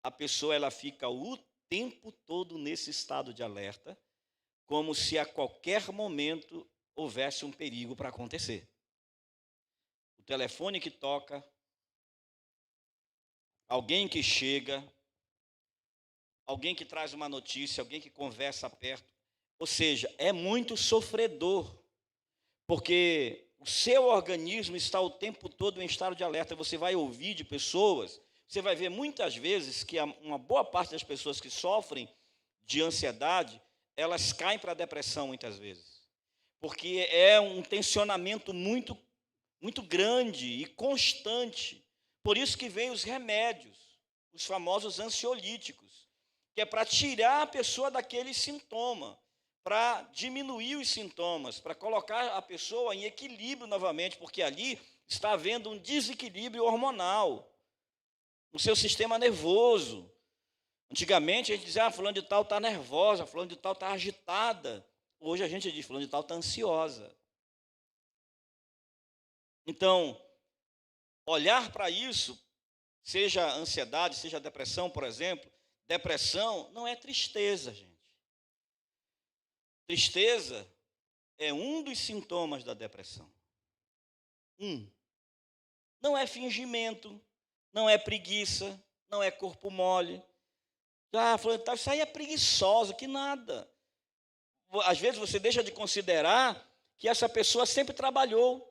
Speaker 2: a pessoa ela fica o tempo todo nesse estado de alerta, como se a qualquer momento houvesse um perigo para acontecer. O telefone que toca, alguém que chega, alguém que traz uma notícia, alguém que conversa perto. Ou seja, é muito sofredor, porque o seu organismo está o tempo todo em estado de alerta. Você vai ouvir de pessoas, você vai ver muitas vezes que uma boa parte das pessoas que sofrem de ansiedade, elas caem para a depressão muitas vezes, porque é um tensionamento muito, muito grande e constante. Por isso que vem os remédios, os famosos ansiolíticos, que é para tirar a pessoa daquele sintoma, para diminuir os sintomas, para colocar a pessoa em equilíbrio novamente, porque ali está havendo um desequilíbrio hormonal no seu sistema nervoso. Antigamente a gente dizia, fulano de tal está nervosa, fulano de tal está agitada. Hoje a gente diz, fulano de tal está ansiosa. Então, olhar para isso, seja ansiedade, seja depressão, por exemplo, depressão não é tristeza, gente. Tristeza é um dos sintomas da depressão. Não é fingimento, não é preguiça, não é corpo mole. Isso aí é preguiçosa, que nada. Às vezes você deixa de considerar que essa pessoa sempre trabalhou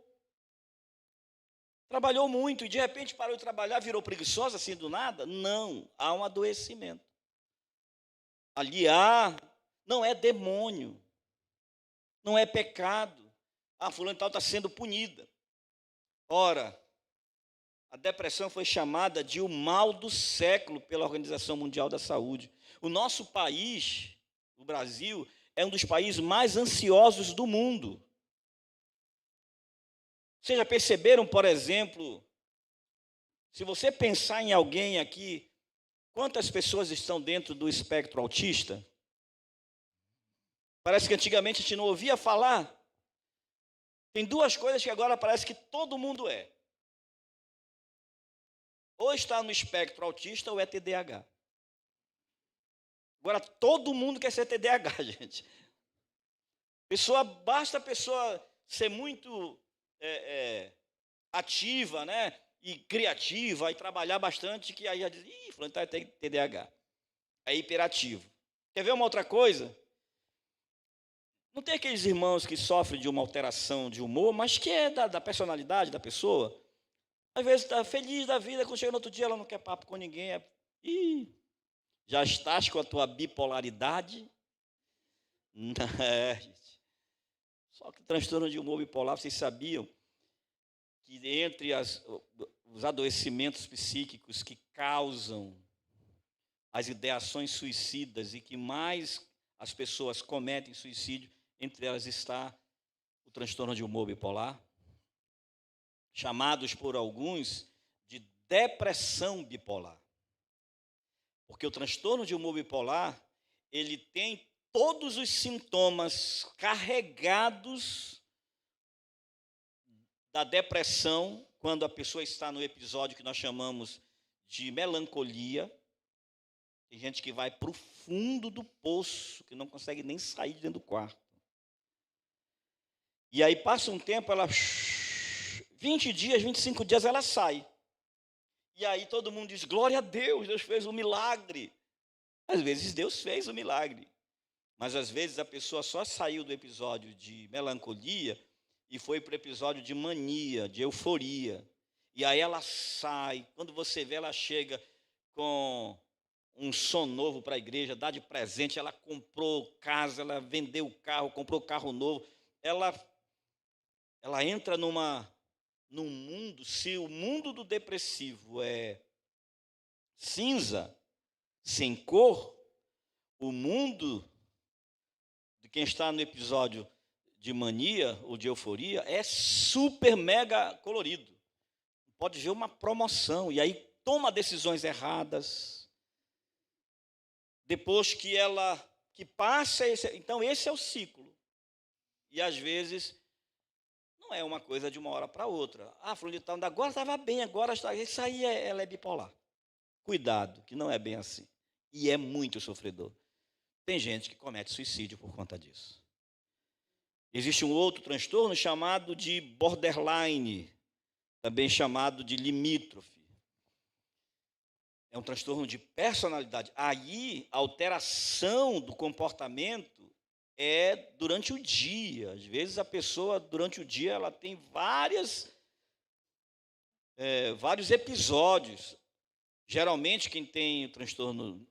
Speaker 2: muito e de repente parou de trabalhar, virou preguiçosa assim do nada? Não, há um adoecimento. Ali não é demônio, não é pecado. Fulano tal está sendo punida. Ora, a depressão foi chamada de o mal do século pela Organização Mundial da Saúde. O nosso país, o Brasil, é um dos países mais ansiosos do mundo. Vocês já perceberam, por exemplo, se você pensar em alguém aqui, quantas pessoas estão dentro do espectro autista? Parece que antigamente a gente não ouvia falar. Tem duas coisas que agora parece que todo mundo é. Ou está no espectro autista ou é TDAH. Agora todo mundo quer ser TDAH, gente. Basta a pessoa ser muito ativa, né? E criativa, e trabalhar bastante, que aí já diz, fulano tem TDAH. É hiperativo. Quer ver uma outra coisa? Não tem aqueles irmãos que sofrem de uma alteração de humor, mas que é da personalidade da pessoa. Às vezes está feliz da vida, quando chega no outro dia ela não quer papo com ninguém. Já estás com a tua bipolaridade? Não, gente. Só que o transtorno de humor bipolar, vocês sabiam que entre os adoecimentos psíquicos que causam as ideações suicidas e que mais as pessoas cometem suicídio, entre elas está o transtorno de humor bipolar, chamados por alguns de depressão bipolar. Porque o transtorno de humor bipolar, ele tem todos os sintomas carregados da depressão, quando a pessoa está no episódio que nós chamamos de melancolia. Tem gente que vai para o fundo do poço, que não consegue nem sair de dentro do quarto. E aí passa um tempo, 20 dias, 25 dias, ela sai. E aí todo mundo diz, glória a Deus, Deus fez um milagre. Às vezes Deus fez um milagre. Mas às vezes a pessoa só saiu do episódio de melancolia e foi para o episódio de mania, de euforia. E aí ela sai, quando você vê, ela chega com um som novo para a igreja, dá de presente, ela comprou casa, ela vendeu o carro, comprou carro novo. Ela entra num mundo, se o mundo do depressivo é cinza, sem cor, o mundo de quem está no episódio de mania ou de euforia é super mega colorido. Pode ver uma promoção e aí toma decisões erradas. Depois que ela que passa esse. Então, esse é o ciclo. E, às vezes, não é uma coisa de uma hora para outra. Ah, fulano de tal, agora estava bem, agora está. Isso aí ela é bipolar. Cuidado, que não é bem assim. E é muito sofredor. Tem gente que comete suicídio por conta disso. Existe um outro transtorno chamado de borderline, também chamado de limítrofe. É um transtorno de personalidade. Aí, a alteração do comportamento é durante o dia. Às vezes, a pessoa, durante o dia, ela tem vários episódios. Geralmente, quem tem o transtorno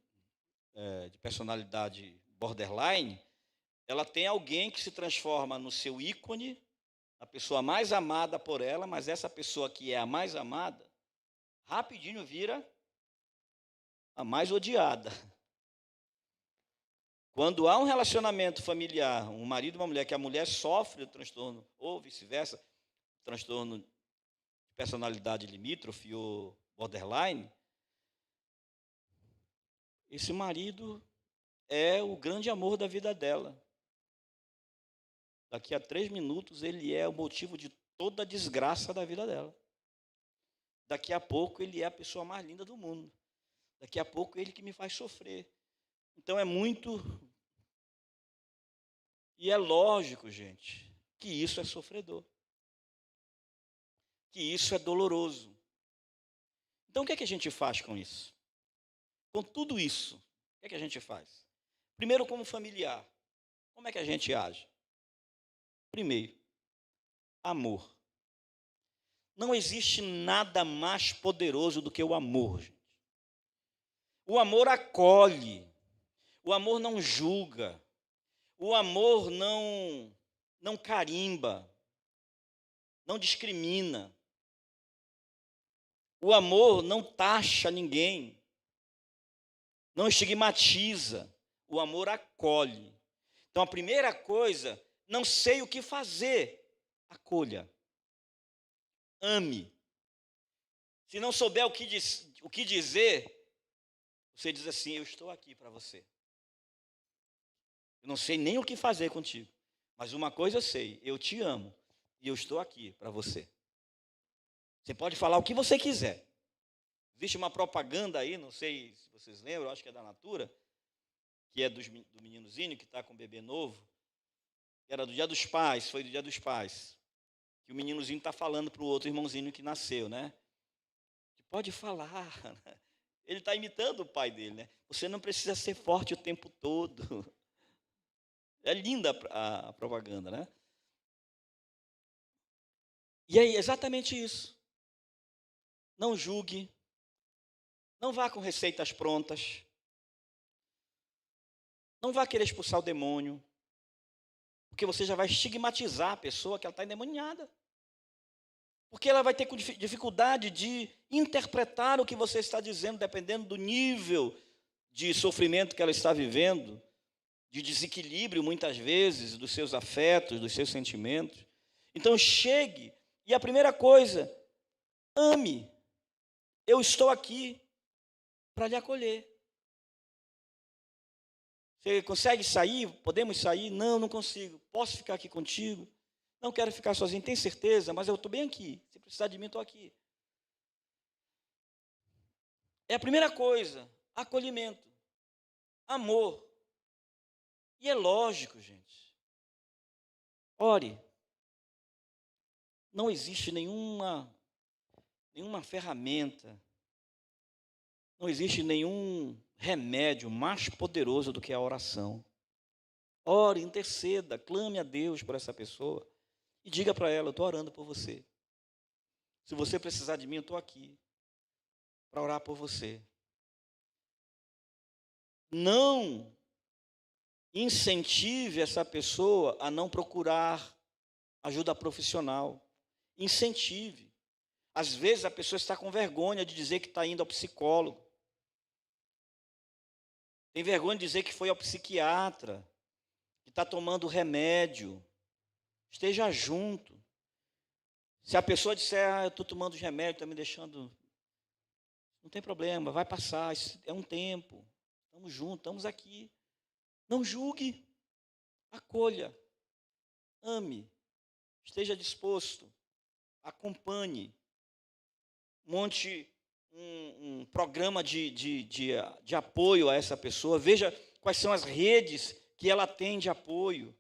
Speaker 2: de personalidade borderline, ela tem alguém que se transforma no seu ícone, a pessoa mais amada por ela, mas essa pessoa que é a mais amada, rapidinho vira a mais odiada. Quando há um relacionamento familiar, um marido e uma mulher, que a mulher sofre o transtorno, ou vice-versa, transtorno de personalidade limítrofe ou borderline, esse marido é o grande amor da vida dela. Daqui a 3 minutos, ele é o motivo de toda a desgraça da vida dela. Daqui a pouco, ele é a pessoa mais linda do mundo. Daqui a pouco, ele que me faz sofrer. Então, é muito... E é lógico, gente, que isso é sofredor. Que isso é doloroso. Então, o que é que a gente faz com isso? Com tudo isso, o que é que a gente faz? Primeiro, como familiar, como é que a gente age? Primeiro, amor. Não existe nada mais poderoso do que o amor, gente. O amor acolhe, o amor não julga, o amor não carimba, não discrimina. O amor não taxa ninguém, não estigmatiza, o amor acolhe. Então, a primeira coisa, não sei o que fazer, acolha. Ame. Se não souber o que dizer, você diz assim, eu estou aqui para você. Eu não sei nem o que fazer contigo, mas uma coisa eu sei, eu te amo e eu estou aqui para você. Você pode falar o que você quiser. Existe uma propaganda aí, não sei se vocês lembram, acho que é da Natura, que é do meninozinho que está com o bebê novo, que era do Dia dos Pais, foi do Dia dos Pais, que o meninozinho está falando para o outro irmãozinho que nasceu, né? Pode falar, ele está imitando o pai dele, né? Você não precisa ser forte o tempo todo. É linda a propaganda, né? E é exatamente isso. Não julgue, não vá com receitas prontas, não vá querer expulsar o demônio, porque você já vai estigmatizar a pessoa que ela está endemoniada. Porque ela vai ter dificuldade de interpretar o que você está dizendo, dependendo do nível de sofrimento que ela está vivendo, de desequilíbrio, muitas vezes, dos seus afetos, dos seus sentimentos. Então, chegue, e a primeira coisa, ame. Eu estou aqui para lhe acolher. Você consegue sair? Podemos sair? Não, não consigo. Posso ficar aqui contigo? Não quero ficar sozinho. Tem certeza? Mas eu estou bem aqui. Se precisar de mim, estou aqui. É a primeira coisa. Acolhimento. Amor. E é lógico, gente. Ore. Não existe nenhuma ferramenta, não existe nenhum remédio mais poderoso do que a oração. Ore, interceda, clame a Deus por essa pessoa e diga para ela, eu estou orando por você. Se você precisar de mim, eu estou aqui para orar por você. Não incentive essa pessoa a não procurar ajuda profissional. Incentive. Às vezes a pessoa está com vergonha de dizer que está indo ao psicólogo. Tem vergonha de dizer que foi ao psiquiatra, que está tomando remédio. Esteja junto. Se a pessoa disser, eu estou tomando os remédios, está me deixando... Não tem problema, vai passar, é um tempo. Estamos juntos, estamos aqui. Não julgue, acolha, ame, esteja disposto, acompanhe, monte um programa de apoio a essa pessoa, veja quais são as redes que ela tem de apoio.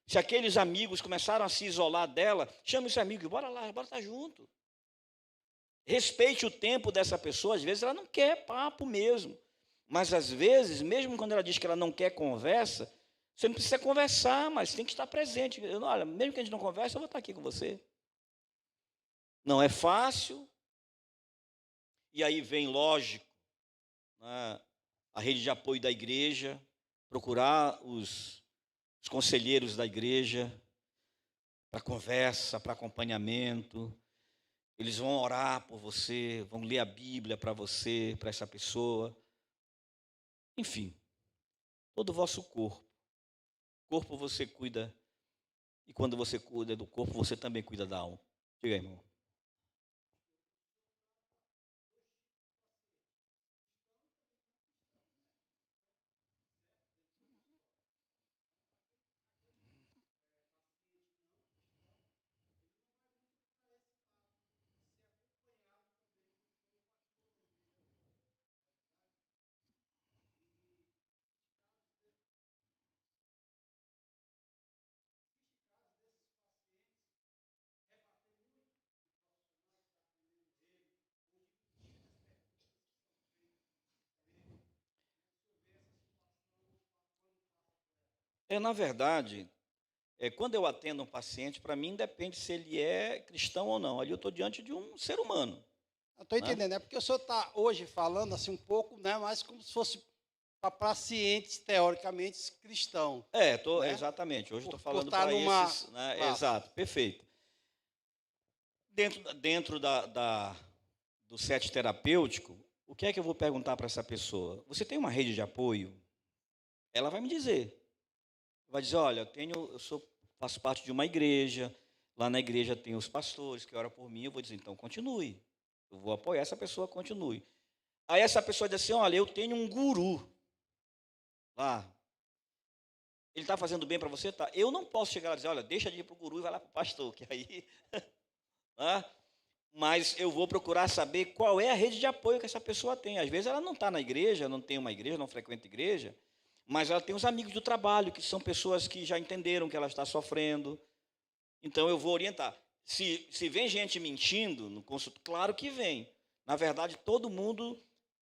Speaker 2: Se aqueles amigos começaram a se isolar dela, chame esse amigo, bora lá, bora estar junto. Respeite o tempo dessa pessoa, às vezes ela não quer papo mesmo, mas às vezes, mesmo quando ela diz que ela não quer conversa, você não precisa conversar, mas tem que estar presente. Olha, mesmo que a gente não converse, eu vou estar aqui com você. Não é fácil. E aí vem, lógico, né, a rede de apoio da igreja, procurar os conselheiros da igreja para conversa, para acompanhamento. Eles vão orar por você, vão ler a Bíblia para você, para essa pessoa. Enfim, todo o vosso corpo. Corpo você cuida, e quando você cuida do corpo, você também cuida da alma. Diga aí, irmão. Na verdade, quando eu atendo um paciente, para mim depende se ele é cristão ou não. Ali eu estou diante de um ser humano.
Speaker 3: Eu estou
Speaker 2: Né?
Speaker 3: entendendo, é porque o senhor está hoje falando assim um pouco, né, mais como se fosse para pacientes teoricamente cristãos. Né?
Speaker 2: Exatamente. Hoje estou
Speaker 3: Por
Speaker 2: falando
Speaker 3: estar
Speaker 2: para
Speaker 3: numa
Speaker 2: esses. Né?
Speaker 3: classe.
Speaker 2: Exato, perfeito. Dentro do set terapêutico, o que é que eu vou perguntar para essa pessoa? Você tem uma rede de apoio? Ela vai me dizer. Vai dizer, olha, faço parte de uma igreja, lá na igreja tem os pastores que oram por mim, eu vou dizer, então continue. Eu vou apoiar essa pessoa, continue. Aí essa pessoa diz assim, olha, eu tenho um guru lá. Ele está fazendo bem para você? Tá. Eu não posso chegar lá e dizer, olha, deixa de ir para o guru e vai lá para o pastor, que aí... né? Mas eu vou procurar saber qual é a rede de apoio que essa pessoa tem. Às vezes ela não está na igreja, não tem uma igreja, não frequenta igreja, mas ela tem os amigos do trabalho, que são pessoas que já entenderam que ela está sofrendo. Então eu vou orientar. Se vem gente mentindo no consultório, claro que vem. Na verdade,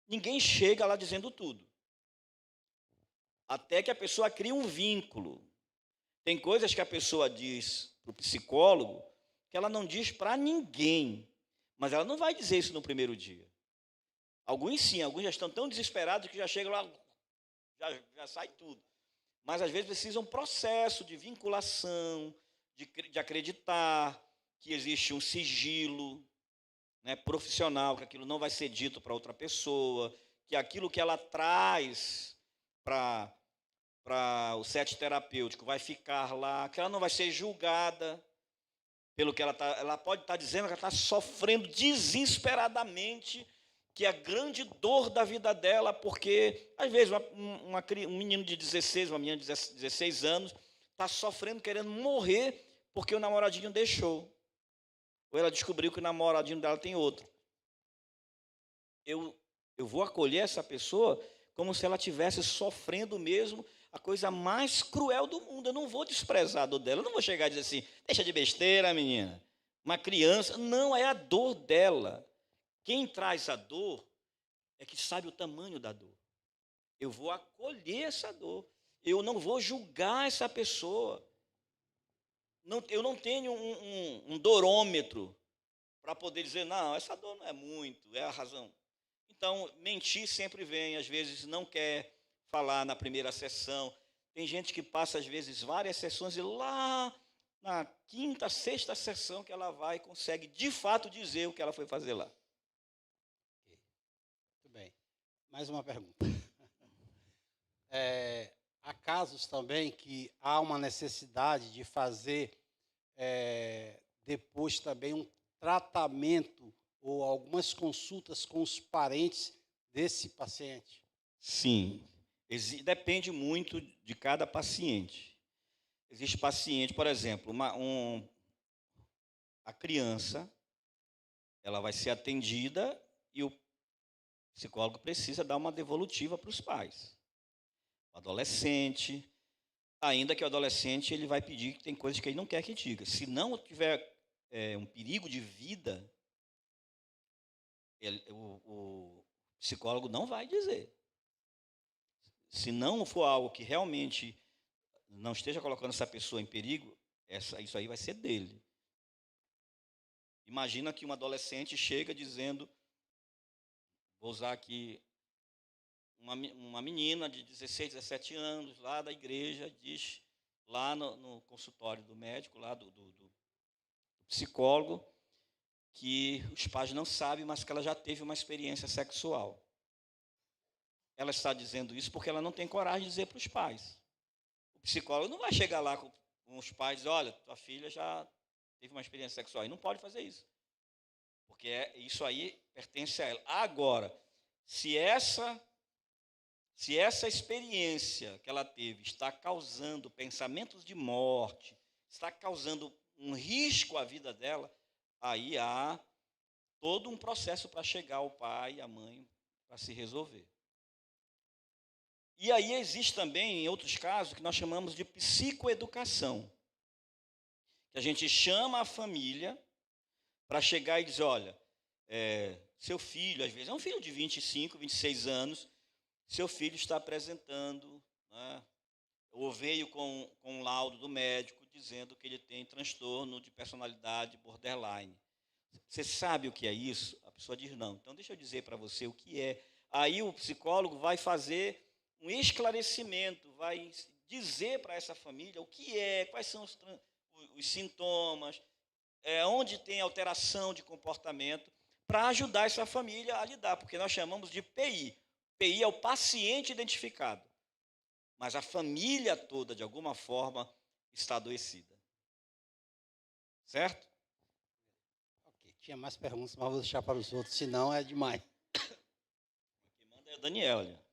Speaker 2: ninguém chega lá dizendo tudo. Até que a pessoa cria um vínculo. Tem coisas que a pessoa diz para o psicólogo que ela não diz para ninguém. Mas ela não vai dizer isso no primeiro dia. Alguns sim, alguns já estão tão desesperados que já chegam lá, já sai tudo. Mas às vezes precisa um processo de vinculação, de acreditar que existe um sigilo, né, profissional, que aquilo não vai ser dito para outra pessoa, que aquilo que ela traz para o set terapêutico vai ficar lá, que ela não vai ser julgada pelo que ela pode estar dizendo que ela está sofrendo desesperadamente, que é a grande dor da vida dela, porque, às vezes, um menino de 16, uma menina de 16 anos, está sofrendo, querendo morrer, porque o namoradinho deixou. Ou ela descobriu que o namoradinho dela tem outro. Eu vou acolher essa pessoa como se ela estivesse sofrendo mesmo a coisa mais cruel do mundo. Eu não vou desprezar a dor dela. Eu não vou chegar e dizer assim, deixa de besteira, menina. Uma criança. Não, é a dor dela. Quem traz a dor é que sabe o tamanho da dor. Eu vou acolher essa dor. Eu não vou julgar essa pessoa. Eu não tenho um dorômetro para poder dizer, não, essa dor não é muito, é a razão. Então, mentir sempre vem, às vezes não quer falar na primeira sessão. Tem gente que passa, às vezes, várias sessões e lá na quinta, sexta sessão que ela vai e consegue, de fato, dizer o que ela foi fazer lá.
Speaker 3: Muito bem. Mais uma pergunta. Há casos também que há uma necessidade de fazer depois também um tratamento ou algumas consultas com os parentes desse paciente?
Speaker 2: Sim. Depende muito de cada paciente. Existe paciente, por exemplo, a criança, ela vai ser atendida e o psicólogo precisa dar uma devolutiva para os pais. O adolescente, ainda que o adolescente ele vai pedir que tem coisas que ele não quer que diga. Se não tiver um perigo de vida, o psicólogo não vai dizer. Se não for algo que realmente não esteja colocando essa pessoa em perigo, isso aí vai ser dele. Imagina que um adolescente chega dizendo, vou usar aqui, uma menina de 16, 17 anos, lá da igreja, diz, lá no consultório do médico, lá do psicólogo, que os pais não sabem, mas que ela já teve uma experiência sexual. Ela está dizendo isso porque ela não tem coragem de dizer para os pais. O psicólogo não vai chegar lá com os pais e dizer, olha, tua filha já teve uma experiência sexual. E não pode fazer isso. Porque isso aí pertence a ela. Agora, se essa experiência que ela teve está causando pensamentos de morte, está causando um risco à vida dela, aí há todo um processo para chegar ao pai e à mãe para se resolver. E aí existe também, em outros casos, que nós chamamos de psicoeducação. Que a gente chama a família para chegar e dizer, olha, seu filho, às vezes é um filho de 25, 26 anos, seu filho está apresentando, né, ou veio com um laudo do médico dizendo que ele tem transtorno de personalidade borderline. Você sabe o que é isso? A pessoa diz não. Então, deixa eu dizer para você o que é. Aí o psicólogo vai fazer um esclarecimento, vai dizer para essa família o que é, quais são os sintomas, onde tem alteração de comportamento, para ajudar essa família a lidar, porque nós chamamos de PI. PI é o paciente identificado, mas a família toda, de alguma forma, está adoecida. Certo?
Speaker 3: Ok, tinha mais perguntas, mas vou deixar para os outros, senão é demais.
Speaker 2: Quem manda é o Daniel, olha.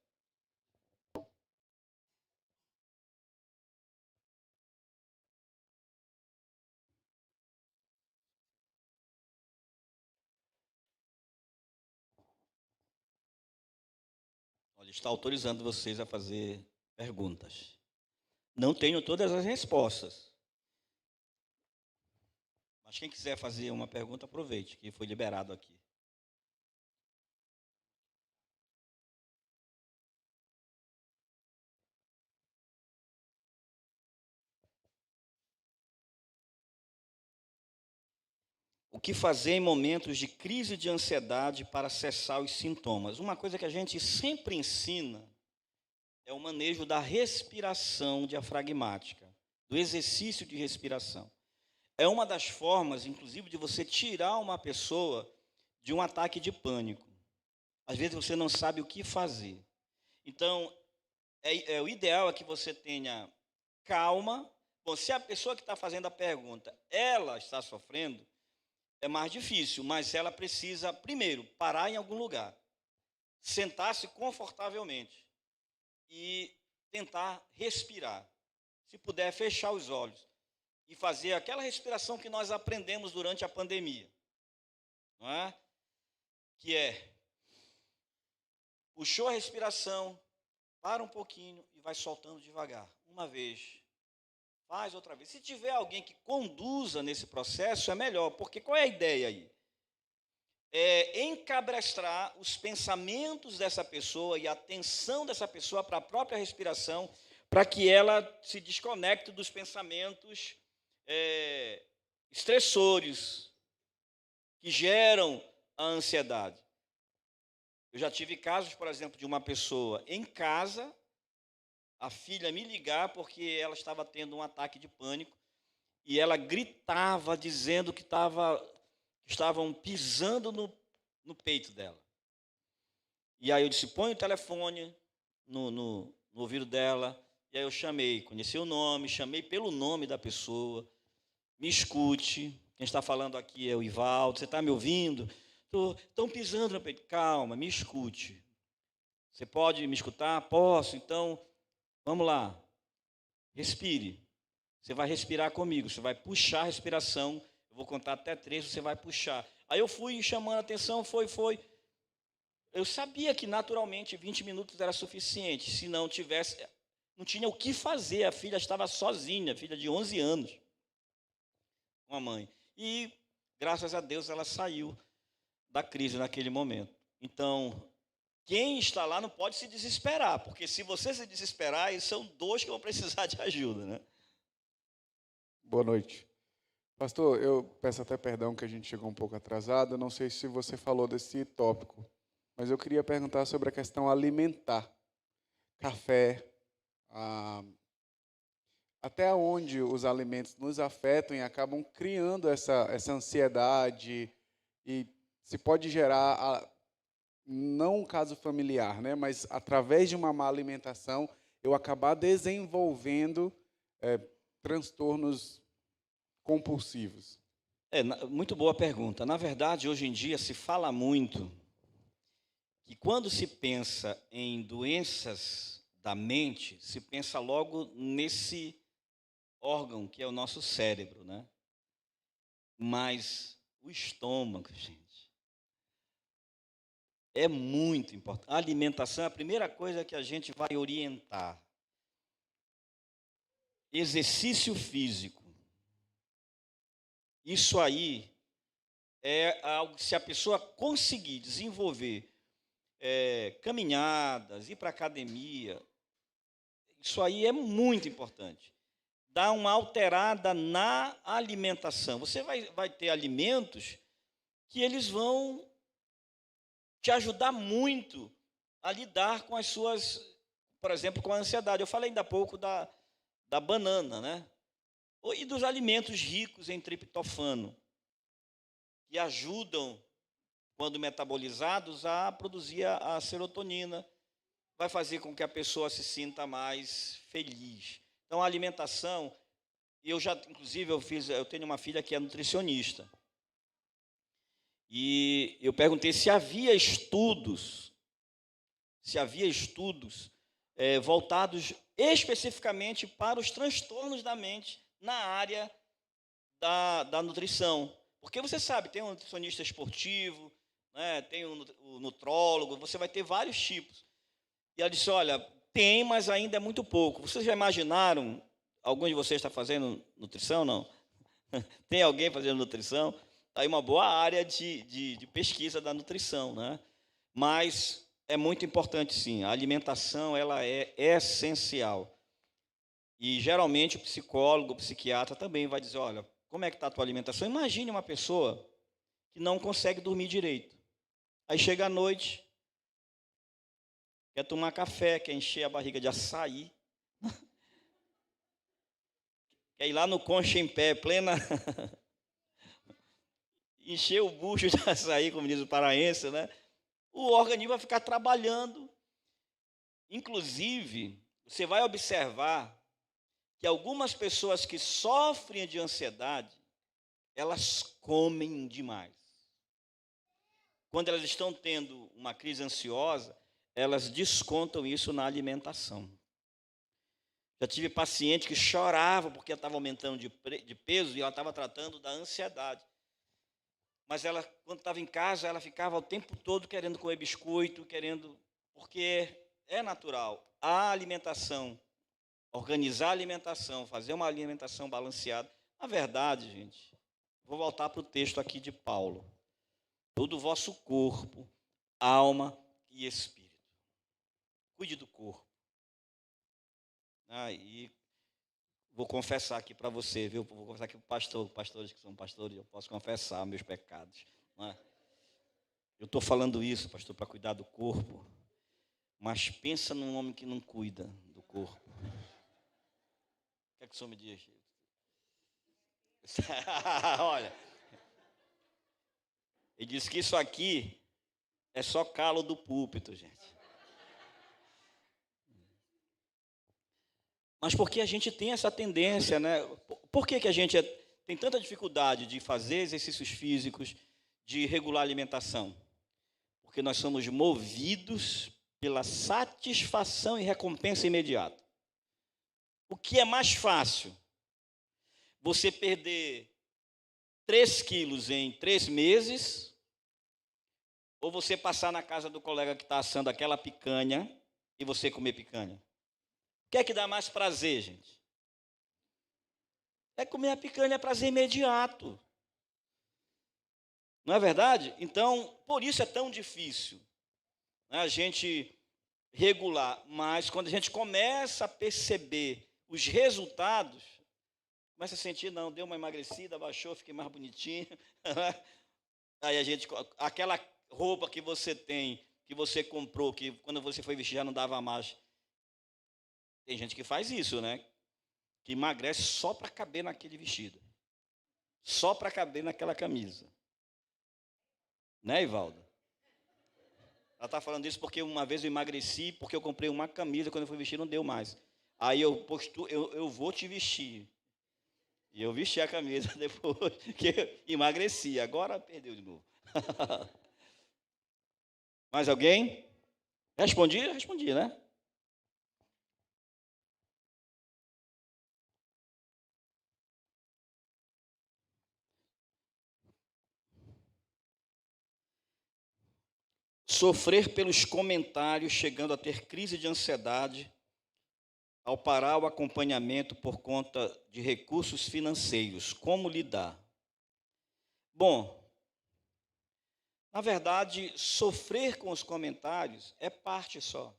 Speaker 2: Olha, está autorizando vocês a fazer perguntas. Não tenho todas as respostas. Mas quem quiser fazer uma pergunta, aproveite, que foi liberado aqui. O que fazer em momentos de crise de ansiedade para cessar os sintomas? Uma coisa que a gente sempre ensina é o manejo da respiração diafragmática, do exercício de respiração. É uma das formas, inclusive, de você tirar uma pessoa de um ataque de pânico. Às vezes você não sabe o que fazer. Então, o ideal é que você tenha calma. Bom, se a pessoa que está fazendo a pergunta, ela está sofrendo, é mais difícil, mas ela precisa, primeiro, parar em algum lugar, sentar-se confortavelmente e tentar respirar. Se puder, fechar os olhos e fazer aquela respiração que nós aprendemos durante a pandemia, não é? Que é, puxou a respiração, para um pouquinho e vai soltando devagar. Uma vez, faz outra vez. Se tiver alguém que conduza nesse processo, é melhor, porque qual é a ideia aí? É encabestrar os pensamentos dessa pessoa e a atenção dessa pessoa para a própria respiração, para que ela se desconecte dos pensamentos estressores que geram a ansiedade. Eu já tive casos, por exemplo, de uma pessoa em casa, a filha me ligar porque ela estava tendo um ataque de pânico e ela gritava dizendo que estavam pisando no peito dela. E aí eu disse, põe o telefone no ouvido dela, e aí eu chamei, conheci o nome, chamei pelo nome da pessoa, me escute, quem está falando aqui é o Ivaldo, você está me ouvindo? Estão pisando no peito, calma, me escute. Você pode me escutar? Posso. Então, vamos lá. Respire. Você vai respirar comigo. Você vai puxar a respiração. Eu vou contar até 3, você vai puxar. Aí eu fui chamando a atenção, foi. Eu sabia que naturalmente 20 minutos era suficiente. Se não tivesse, não tinha o que fazer. A filha estava sozinha, filha de 11 anos. Uma mãe. E, graças a Deus, ela saiu da crise naquele momento. Então, quem está lá não pode se desesperar, porque se você se desesperar, eles são 2 que vão precisar de ajuda, né?
Speaker 4: Boa noite. Pastor, eu peço até perdão que a gente chegou um pouco atrasado, não sei se você falou desse tópico, mas eu queria perguntar sobre a questão alimentar. Café, até onde os alimentos nos afetam e acabam criando essa ansiedade e se pode gerar, não um caso familiar, né, mas através de uma má alimentação, eu acabar desenvolvendo transtornos compulsivos.
Speaker 2: Muito boa pergunta. Na verdade, hoje em dia se fala muito que quando se pensa em doenças da mente, se pensa logo nesse órgão que é o nosso cérebro, né? Mas o estômago, gente, é muito importante. A alimentação é a primeira coisa que a gente vai orientar. Exercício físico. Isso aí é algo, se a pessoa conseguir desenvolver caminhadas, ir para a academia, isso aí é muito importante. Dá uma alterada na alimentação. Você vai ter alimentos que eles vão te ajudar muito a lidar com as suas, por exemplo, com a ansiedade. Eu falei ainda há pouco da banana, né? E dos alimentos ricos em triptofano, que ajudam, quando metabolizados, a produzir a serotonina, vai fazer com que a pessoa se sinta mais feliz. Então, a alimentação, inclusive, eu tenho uma filha que é nutricionista, e eu perguntei se havia estudos voltados especificamente para os transtornos da mente na área da nutrição. Porque você sabe, tem um nutricionista esportivo, né, tem o nutrólogo, você vai ter vários tipos. E ela disse, olha, tem, mas ainda é muito pouco. Vocês já imaginaram, algum de vocês está fazendo nutrição, não? Tem alguém fazendo nutrição? Está aí uma boa área de pesquisa da nutrição, né? Mas é muito importante, sim. A alimentação, ela é essencial. E, geralmente, o psicólogo, o psiquiatra também vai dizer, olha, como é que está a tua alimentação? Imagine uma pessoa que não consegue dormir direito. Aí chega à noite, quer tomar café, quer encher a barriga de açaí, quer ir lá no Concha em Pé, plena... encher o bucho de açaí, como diz o paraense, né? O organismo vai ficar trabalhando. Inclusive, você vai observar que algumas pessoas que sofrem de ansiedade, elas comem demais. Quando elas estão tendo uma crise ansiosa, elas descontam isso na alimentação. Já tive paciente que chorava porque estava aumentando de peso e ela estava tratando da ansiedade. Mas ela, quando estava em casa, ela ficava o tempo todo querendo comer biscoito, porque é natural. A alimentação, organizar a alimentação, fazer uma alimentação balanceada. Na verdade, gente, vou voltar para o texto aqui de Paulo. Todo o vosso corpo, alma e espírito. Cuide do corpo. E vou confessar aqui para você, viu? Vou confessar aqui para pastores que são pastores, eu posso confessar meus pecados. Não é? Eu estou falando isso, pastor, para cuidar do corpo, mas pensa num homem que não cuida do corpo. O que é que o senhor me diz? Olha, ele disse que isso aqui é só calo do púlpito, gente. Mas porque a gente tem essa tendência, né? Por que a gente tem tanta dificuldade de fazer exercícios físicos, de regular a alimentação? Porque nós somos movidos pela satisfação e recompensa imediata. O que é mais fácil? Você perder 3 quilos em 3 meses, ou você passar na casa do colega que está assando aquela picanha e você comer picanha? O que é que dá mais prazer, gente? É comer a picanha, é prazer imediato. Não é verdade? Então, por isso é tão difícil, né, a gente regular. Mas quando a gente começa a perceber os resultados, começa a sentir, não, deu uma emagrecida, baixou, fiquei mais bonitinho. Aí a gente, aquela roupa que você tem, que você comprou, que quando você foi vestir já não dava mais. Tem gente que faz isso, né? Que emagrece só para caber naquele vestido. Só para caber naquela camisa. Né, Ivaldo? Ela está falando isso porque uma vez eu emagreci, porque eu comprei uma camisa, quando eu fui vestir não deu mais. Aí eu vou te vestir. E eu vesti a camisa depois que eu emagreci. Agora perdeu de novo. Mais alguém? Respondi? Respondi, né? Sofrer pelos comentários, chegando a ter crise de ansiedade, ao parar o acompanhamento por conta de recursos financeiros. Como lidar? Bom, na verdade, sofrer com os comentários é parte só.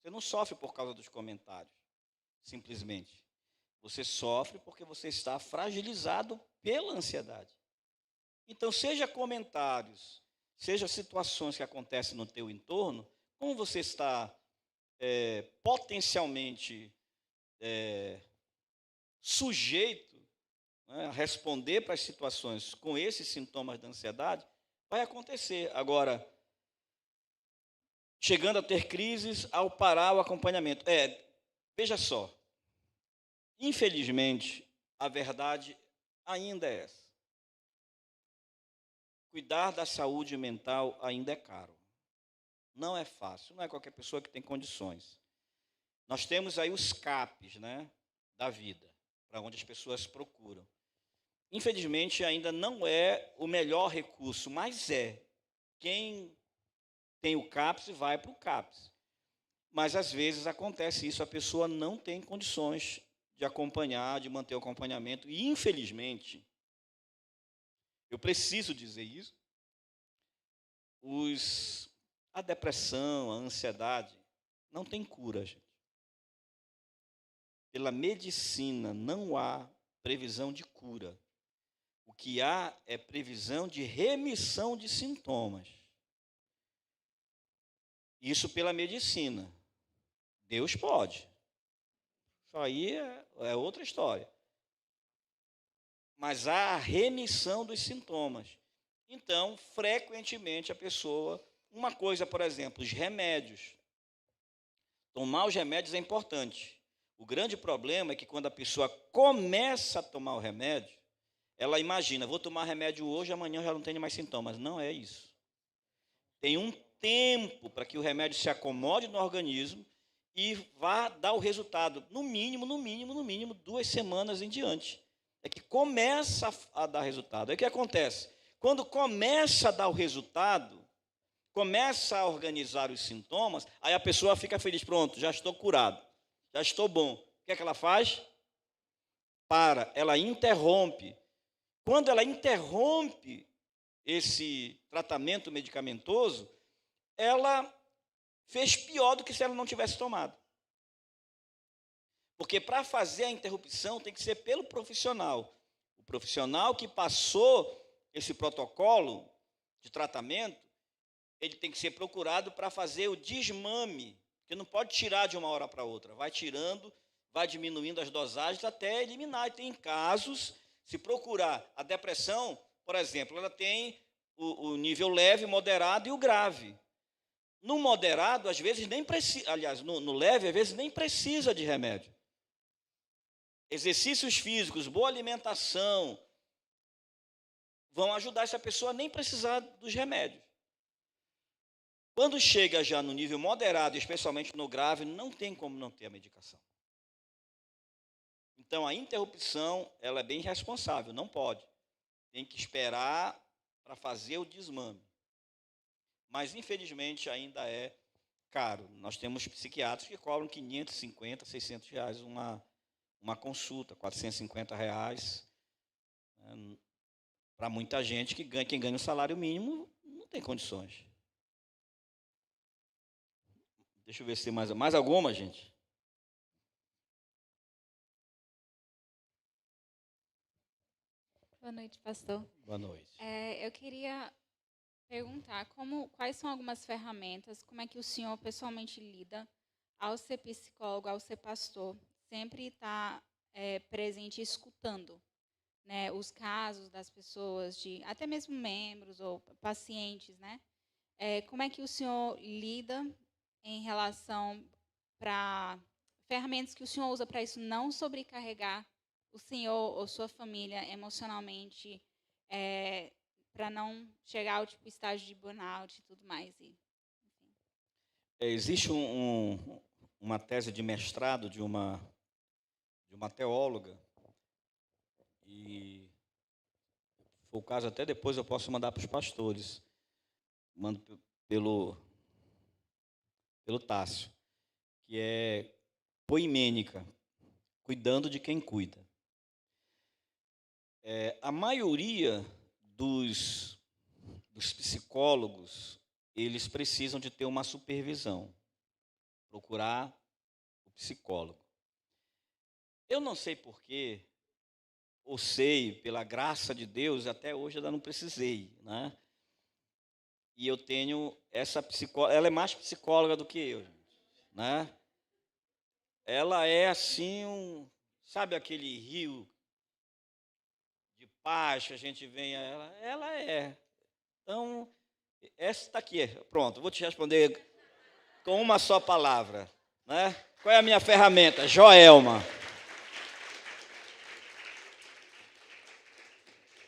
Speaker 2: Você não sofre por causa dos comentários, simplesmente. Você sofre porque você está fragilizado pela ansiedade. Então, seja comentários, seja situações que acontecem no teu entorno, como você está potencialmente sujeito, né, a responder para as situações com esses sintomas da ansiedade, vai acontecer. Agora, chegando a ter crises ao parar o acompanhamento. Veja só, infelizmente, a verdade ainda é essa. Cuidar da saúde mental ainda é caro. Não é fácil, não é qualquer pessoa que tem condições. Nós temos aí os CAPs, né, da vida, para onde as pessoas procuram. Infelizmente, ainda não é o melhor recurso, mas é. Quem tem o CAPS vai para o CAPS. Mas, às vezes, acontece isso, a pessoa não tem condições de acompanhar, de manter o acompanhamento. E, infelizmente, eu preciso dizer isso, a depressão, a ansiedade, não tem cura, gente. Pela medicina, não há previsão de cura. O que há é previsão de remissão de sintomas. Isso pela medicina. Deus pode. Isso aí é outra história. Mas há a remissão dos sintomas. Então, frequentemente, a pessoa... Uma coisa, por exemplo, os remédios. Tomar os remédios é importante. O grande problema é que quando a pessoa começa a tomar o remédio, ela imagina, vou tomar remédio hoje, amanhã já não tenho mais sintomas. Não é isso. Tem um tempo para que o remédio se acomode no organismo e vá dar o resultado, no mínimo, 2 semanas em diante. É que começa a dar resultado. Aí o que acontece? Quando começa a dar o resultado, começa a organizar os sintomas, aí a pessoa fica feliz, pronto, já estou curado, já estou bom. O que é que ela faz? Ela interrompe. Quando ela interrompe esse tratamento medicamentoso, ela fez pior do que se ela não tivesse tomado. Porque para fazer a interrupção tem que ser pelo profissional. O profissional que passou esse protocolo de tratamento, ele tem que ser procurado para fazer o desmame, que não pode tirar de uma hora para outra. Vai tirando, vai diminuindo as dosagens até eliminar. E tem casos, se procurar a depressão, por exemplo, ela tem o nível leve, moderado e o grave. No moderado, às vezes nem precisa, aliás, no leve, às vezes nem precisa de remédio. Exercícios físicos, boa alimentação, vão ajudar essa pessoa a nem precisar dos remédios. Quando chega já no nível moderado, especialmente no grave, não tem como não ter a medicação. Então, a interrupção, ela é bem irresponsável, não pode. Tem que esperar para fazer o desmame. Mas, infelizmente, ainda é caro. Nós temos psiquiatras que cobram 550, 600 reais uma consulta, 450 reais. Para muita gente quem ganha o salário mínimo não tem condições. Deixa eu ver se tem mais alguma, gente.
Speaker 5: Boa noite, pastor.
Speaker 2: Boa noite.
Speaker 5: Eu queria perguntar quais são algumas ferramentas, como é que o senhor pessoalmente lida ao ser psicólogo, ao ser pastor, sempre está presente escutando, né, os casos das pessoas, até mesmo membros ou pacientes, né? Como é que o senhor lida em relação para ferramentas que o senhor usa para isso não sobrecarregar o senhor ou sua família emocionalmente, para não chegar ao estágio de burnout e tudo mais?
Speaker 2: Existe uma tese de mestrado de uma teóloga, e se for o caso, até depois eu posso mandar para os pastores. Mando pelo Tássio, que é poimênica, cuidando de quem cuida. A maioria dos psicólogos, eles precisam de ter uma supervisão, procurar o psicólogo. Eu não sei porquê, ou sei, pela graça de Deus, até hoje eu ainda não precisei, né? E eu tenho essa psicóloga, ela é mais psicóloga do que eu, né? Ela é assim, sabe aquele rio de paz que a gente vem a ela? Ela é. Então, essa está aqui. Pronto, vou te responder com uma só palavra, né? Qual é a minha ferramenta? Joelma.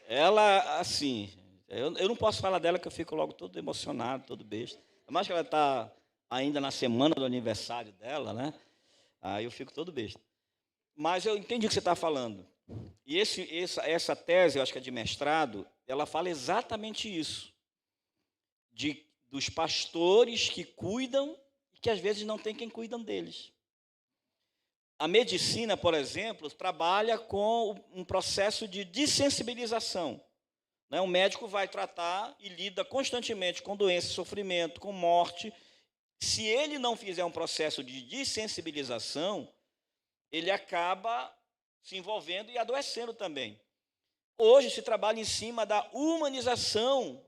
Speaker 2: Ela, assim, eu não posso falar dela que eu fico logo todo emocionado, todo besta. Mas que ela está ainda na semana do aniversário dela, né? Aí eu fico todo besta. Mas eu entendi o que você está falando. E essa tese, eu acho que é de mestrado, ela fala exatamente isso. Dos pastores que cuidam e que às vezes não tem quem cuidam deles. A medicina, por exemplo, trabalha com um processo de dessensibilização. O médico vai tratar e lida constantemente com doença, sofrimento, com morte. Se ele não fizer um processo de dessensibilização, ele acaba se envolvendo e adoecendo também. Hoje se trabalha em cima da humanização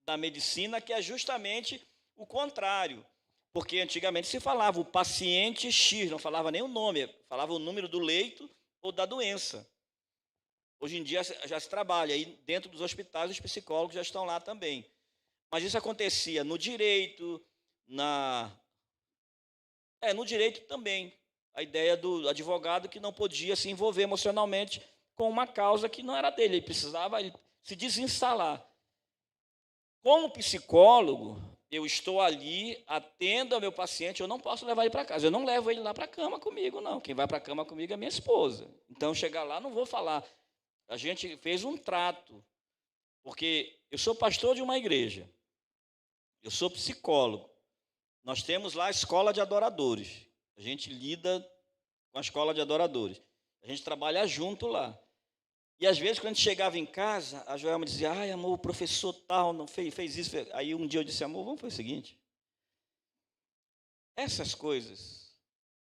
Speaker 2: da medicina, que é justamente o contrário. Porque antigamente se falava o paciente X, não falava nem o nome, falava o número do leito ou da doença. Hoje em dia já se trabalha, e dentro dos hospitais os psicólogos já estão lá também. Mas isso acontecia no direito, no direito também. A ideia do advogado que não podia se envolver emocionalmente com uma causa que não era dele, ele precisava se desinstalar. Como psicólogo, eu estou ali, atendo ao meu paciente, eu não posso levar ele para casa, eu não levo ele lá para a cama comigo, não. Quem vai para a cama comigo é minha esposa. Então, chegar lá, não vou falar. A gente fez um trato, porque eu sou pastor de uma igreja, eu sou psicólogo, nós temos lá a escola de adoradores, a gente lida com a escola de adoradores, a gente trabalha junto lá. E às vezes, quando a gente chegava em casa, a Joelma dizia, ai, amor, o professor tal não fez isso. Aí um dia eu disse, amor, vamos fazer o seguinte, essas coisas,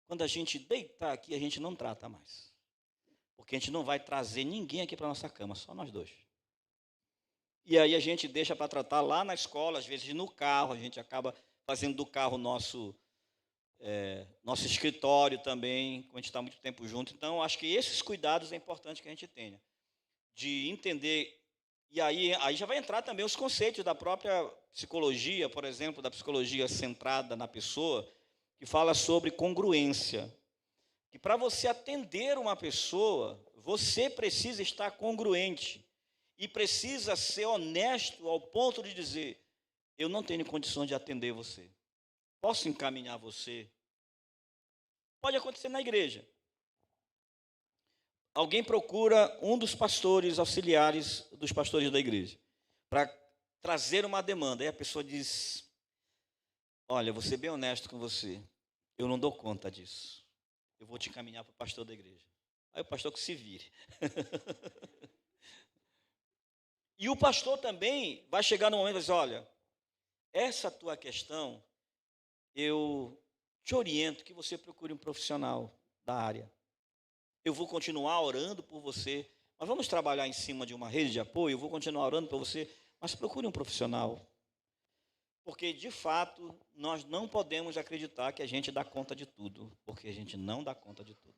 Speaker 2: quando a gente deitar aqui, a gente não trata mais. Porque a gente não vai trazer ninguém aqui para a nossa cama, só nós dois. E aí a gente deixa para tratar lá na escola, às vezes no carro, a gente acaba fazendo do carro nosso escritório também, quando a gente está muito tempo junto. Então, acho que esses cuidados é importante que a gente tenha. De entender, e aí já vai entrar também os conceitos da própria psicologia, por exemplo, da psicologia centrada na pessoa, que fala sobre congruência. Que para você atender uma pessoa, você precisa estar congruente e precisa ser honesto ao ponto de dizer, eu não tenho condições de atender você. Posso encaminhar você? Pode acontecer na igreja. Alguém procura um dos pastores auxiliares dos pastores da igreja para trazer uma demanda. Aí a pessoa diz: olha, vou ser bem honesto com você, eu não dou conta disso. Eu vou te encaminhar para o pastor da igreja. Aí o pastor que se vire. E o pastor também vai chegar no momento e vai dizer: olha, essa tua questão, eu te oriento que você procure um profissional da área. Eu vou continuar orando por você. Nós vamos trabalhar em cima de uma rede de apoio, eu vou continuar orando por você, mas procure um profissional. Porque, de fato, nós não podemos acreditar que a gente dá conta de tudo, porque a gente não dá conta de tudo.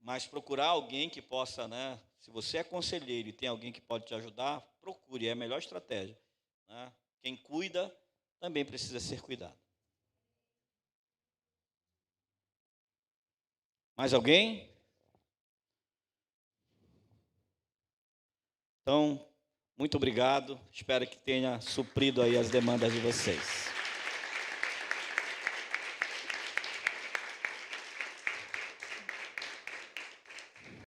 Speaker 2: Mas procurar alguém que possa, né? Se você é conselheiro e tem alguém que pode te ajudar, procure, é a melhor estratégia. Né? Quem cuida também precisa ser cuidado. Mais alguém? Então, muito obrigado. Espero que tenha suprido aí as demandas de vocês.